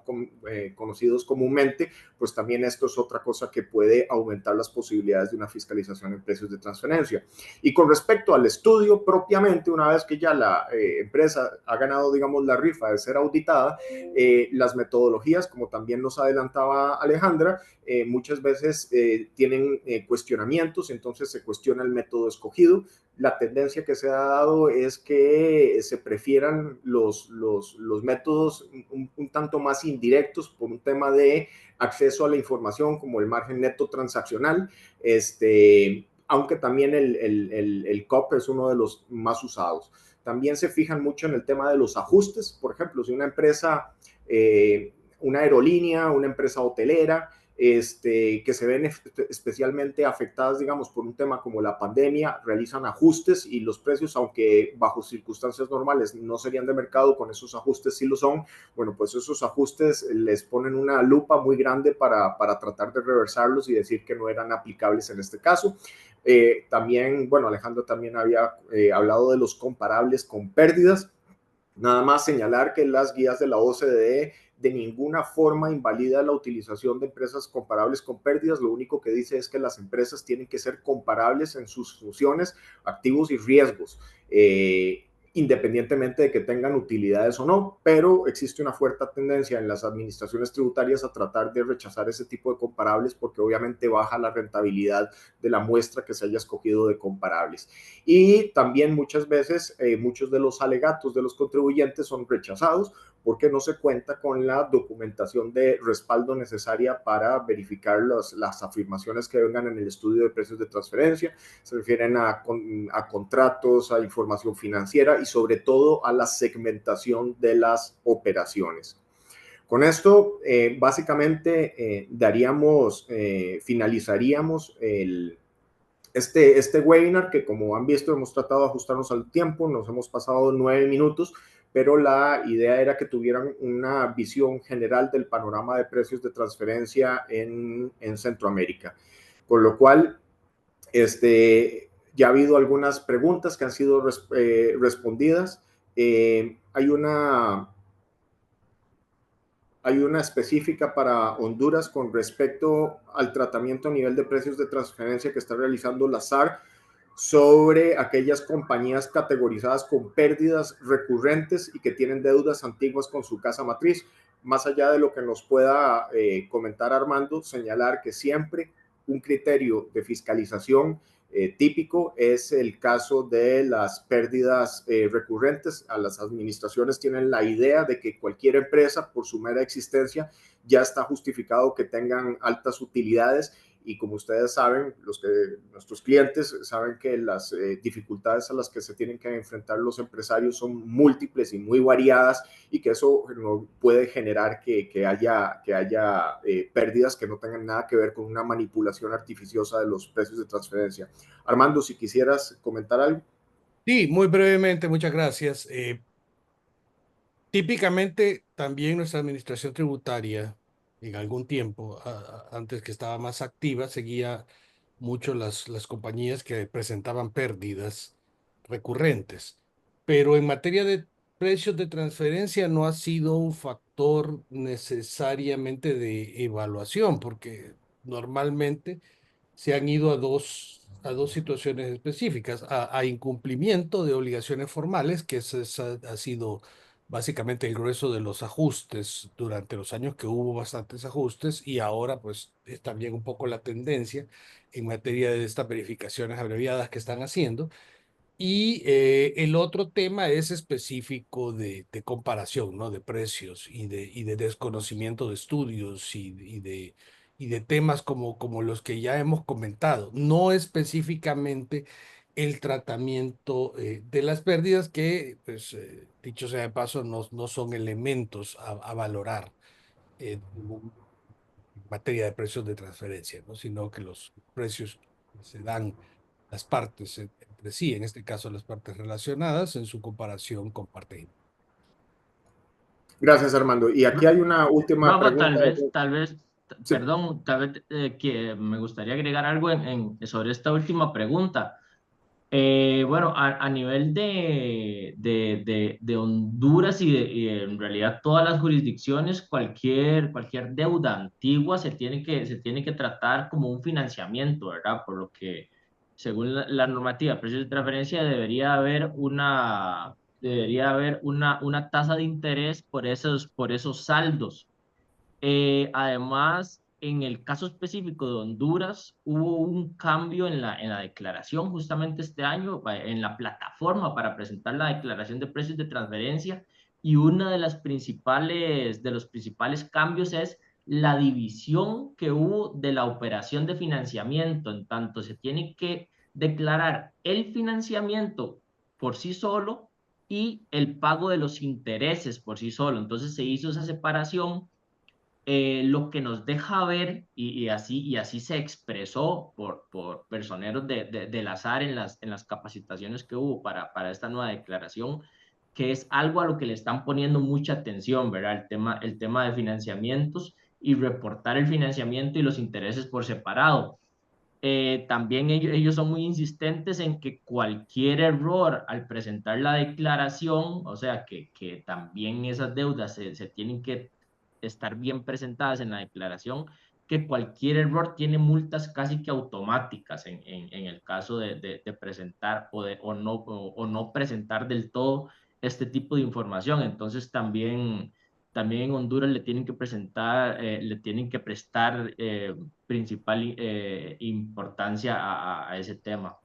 conocidos comúnmente, pues también esto es otra cosa que puede aumentar las posibilidades de una fiscalización en precios de transferencia. Y con respecto al estudio propiamente, una vez que ya la empresa ha ganado, digamos, la rifa de ser auditada, las metodologías, como también nos adelantaba Alejandra, muchas veces tienen cuestionamientos, entonces se cuestiona el método escogido. La tendencia que se ha dado es que se prefieran los métodos un tanto más indirectos por un tema de acceso a la información, como el margen neto transaccional, aunque también el COP es uno de los más usados. También se fijan mucho en el tema de los ajustes. Por ejemplo, si una empresa, una aerolínea, una empresa hotelera, que se ven especialmente afectadas, digamos, por un tema como la pandemia, realizan ajustes y los precios, aunque bajo circunstancias normales no serían de mercado, con esos ajustes sí lo son. Bueno, pues esos ajustes les ponen una lupa muy grande para tratar de reversarlos y decir que no eran aplicables en este caso. También, bueno, Alejandro también había hablado de los comparables con pérdidas. Nada más señalar que las guías de la OCDE de ninguna forma invalida la utilización de empresas comparables con pérdidas. Lo único que dice es que las empresas tienen que ser comparables en sus funciones, activos y riesgos, independientemente de que tengan utilidades o no, pero existe una fuerte tendencia en las administraciones tributarias a tratar de rechazar ese tipo de comparables porque obviamente baja la rentabilidad de la muestra que se haya escogido de comparables. Y también muchas veces muchos de los alegatos de los contribuyentes son rechazados porque no se cuenta con la documentación de respaldo necesaria para verificar las afirmaciones que vengan en el estudio de precios de transferencia. Se refieren a contratos, a información financiera y sobre todo a la segmentación de las operaciones. Con esto, básicamente, finalizaríamos este webinar, que como han visto hemos tratado de ajustarnos al tiempo, nos hemos pasado 9 minutos, pero la idea era que tuvieran una visión general del panorama de precios de transferencia en Centroamérica. Con lo cual, ya ha habido algunas preguntas que han sido respondidas. Hay una hay una específica para Honduras con respecto al tratamiento a nivel de precios de transferencia que está realizando la SAR sobre aquellas compañías categorizadas con pérdidas recurrentes y que tienen deudas antiguas con su casa matriz. Más allá de lo que nos pueda comentar Armando, señalar que siempre un criterio de fiscalización típico es el caso de las pérdidas recurrentes. A las administraciones tienen la idea de que cualquier empresa, por su mera existencia, ya está justificado que tengan altas utilidades, y como ustedes saben, nuestros clientes saben que las dificultades a las que se tienen que enfrentar los empresarios son múltiples y muy variadas, y que eso no puede generar que haya pérdidas que no tengan nada que ver con una manipulación artificiosa de los precios de transferencia. Armando, si quisieras comentar algo. Sí, muy brevemente, muchas gracias. Típicamente también nuestra administración tributaria en algún tiempo, antes que estaba más activa, seguía mucho las compañías que presentaban pérdidas recurrentes. Pero en materia de precios de transferencia no ha sido un factor necesariamente de evaluación, porque normalmente se han ido a dos situaciones específicas, a incumplimiento de obligaciones formales, que ese ha sido básicamente el grueso de los ajustes durante los años que hubo bastantes ajustes, y ahora pues es también un poco la tendencia en materia de estas verificaciones abreviadas que están haciendo. Y el otro tema es específico de comparación, ¿no? De precios y de desconocimiento de estudios y de temas como los que ya hemos comentado. No específicamente el tratamiento de las pérdidas que, pues, dicho sea de paso, no son elementos a valorar en materia de precios de transferencia, ¿no? Sino que los precios que se dan las partes entre sí, en este caso las partes relacionadas, en su comparación con partes. Gracias, Armando. Y aquí hay una última Rafa, pregunta. Sí. perdón, tal vez que me gustaría agregar algo sobre esta última pregunta. Bueno, a nivel de Honduras y en realidad todas las jurisdicciones, cualquier deuda antigua se tiene que tratar como un financiamiento, ¿verdad? Por lo que, según la normativa de precios de transferencia, debería haber una tasa de interés por esos saldos. Además, en el caso específico de Honduras, hubo un cambio en la declaración justamente este año, en la plataforma para presentar la declaración de precios de transferencia, y uno de los principales cambios es la división que hubo de la operación de financiamiento. En tanto, se tiene que declarar el financiamiento por sí solo y el pago de los intereses por sí solo. Entonces se hizo esa separación, lo que nos deja ver, y así se expresó por personeros del azar en las capacitaciones que hubo para esta nueva declaración, que es algo a lo que le están poniendo mucha atención, ¿verdad? El tema de financiamientos y reportar el financiamiento y los intereses por separado. También ellos son muy insistentes en que cualquier error al presentar la declaración, o sea, que también esas deudas se tienen que estar bien presentadas en la declaración, que cualquier error tiene multas casi que automáticas en el caso de presentar o no presentar del todo este tipo de información. Entonces también en Honduras le tienen que prestar principal importancia a ese tema.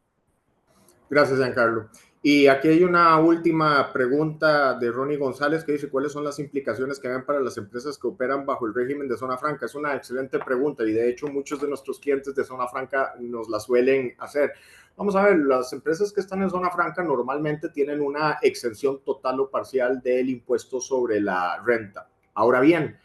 Gracias, Giancarlo. Y aquí hay una última pregunta de Ronnie González, que dice: ¿cuáles son las implicaciones que ven para las empresas que operan bajo el régimen de zona franca? Es una excelente pregunta, y de hecho muchos de nuestros clientes de zona franca nos la suelen hacer. Vamos a ver, las empresas que están en zona franca normalmente tienen una exención total o parcial del impuesto sobre la renta. Ahora bien,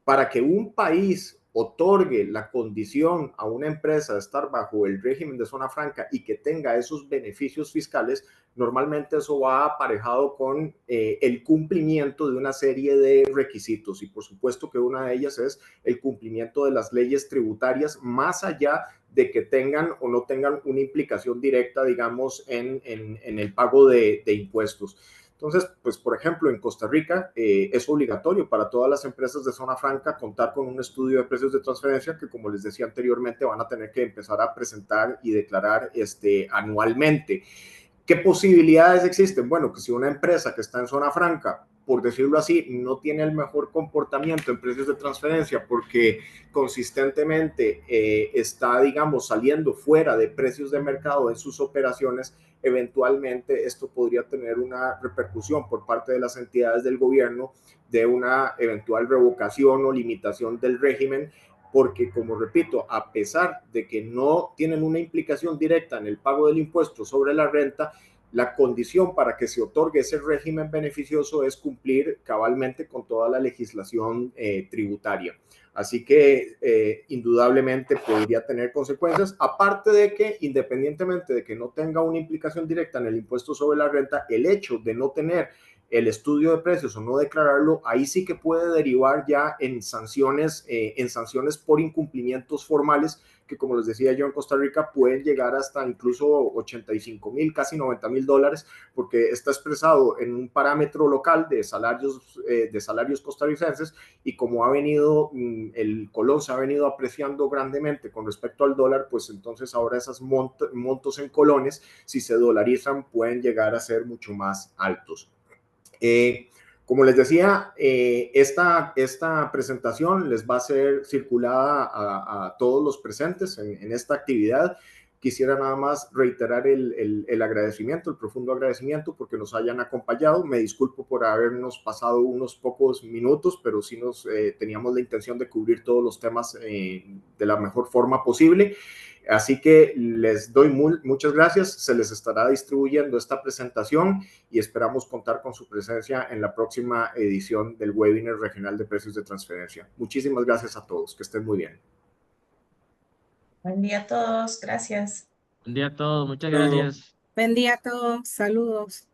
para que un país otorgue la condición a una empresa de estar bajo el régimen de zona franca y que tenga esos beneficios fiscales, normalmente eso va aparejado con el cumplimiento de una serie de requisitos, y por supuesto que una de ellas es el cumplimiento de las leyes tributarias, más allá de que tengan o no tengan una implicación directa, digamos, en el pago de impuestos. Entonces, pues por ejemplo, en Costa Rica es obligatorio para todas las empresas de zona franca contar con un estudio de precios de transferencia que, como les decía anteriormente, van a tener que empezar a presentar y declarar anualmente. ¿Qué posibilidades existen? Bueno, que si una empresa que está en zona franca, por decirlo así, no tiene el mejor comportamiento en precios de transferencia porque consistentemente está, digamos, saliendo fuera de precios de mercado en sus operaciones, eventualmente esto podría tener una repercusión por parte de las entidades del gobierno de una eventual revocación o limitación del régimen, porque, como repito, a pesar de que no tienen una implicación directa en el pago del impuesto sobre la renta, la condición para que se otorgue ese régimen beneficioso es cumplir cabalmente con toda la legislación tributaria. Así que indudablemente podría tener consecuencias, aparte de que, independientemente de que no tenga una implicación directa en el impuesto sobre la renta, el hecho de no tener el estudio de precios o no declararlo, ahí sí que puede derivar ya en sanciones por incumplimientos formales que, como les decía yo, en Costa Rica pueden llegar hasta incluso 85,000, casi $90,000, porque está expresado en un parámetro local de salarios costarricenses, y como ha venido, el colón se ha venido apreciando grandemente con respecto al dólar, pues entonces ahora esos montos en colones, si se dolarizan, pueden llegar a ser mucho más altos. Como les decía, esta presentación les va a ser circulada a todos los presentes en esta actividad. Quisiera nada más reiterar el agradecimiento, el profundo agradecimiento porque nos hayan acompañado. Me disculpo por habernos pasado unos pocos minutos, pero sí teníamos la intención de cubrir todos los temas de la mejor forma posible. Así que les doy muchas gracias, se les estará distribuyendo esta presentación y esperamos contar con su presencia en la próxima edición del webinar regional de precios de transferencia. Muchísimas gracias a todos, que estén muy bien. Buen día a todos, gracias. Buen día a todos, muchas gracias. Buen día a todos, saludos.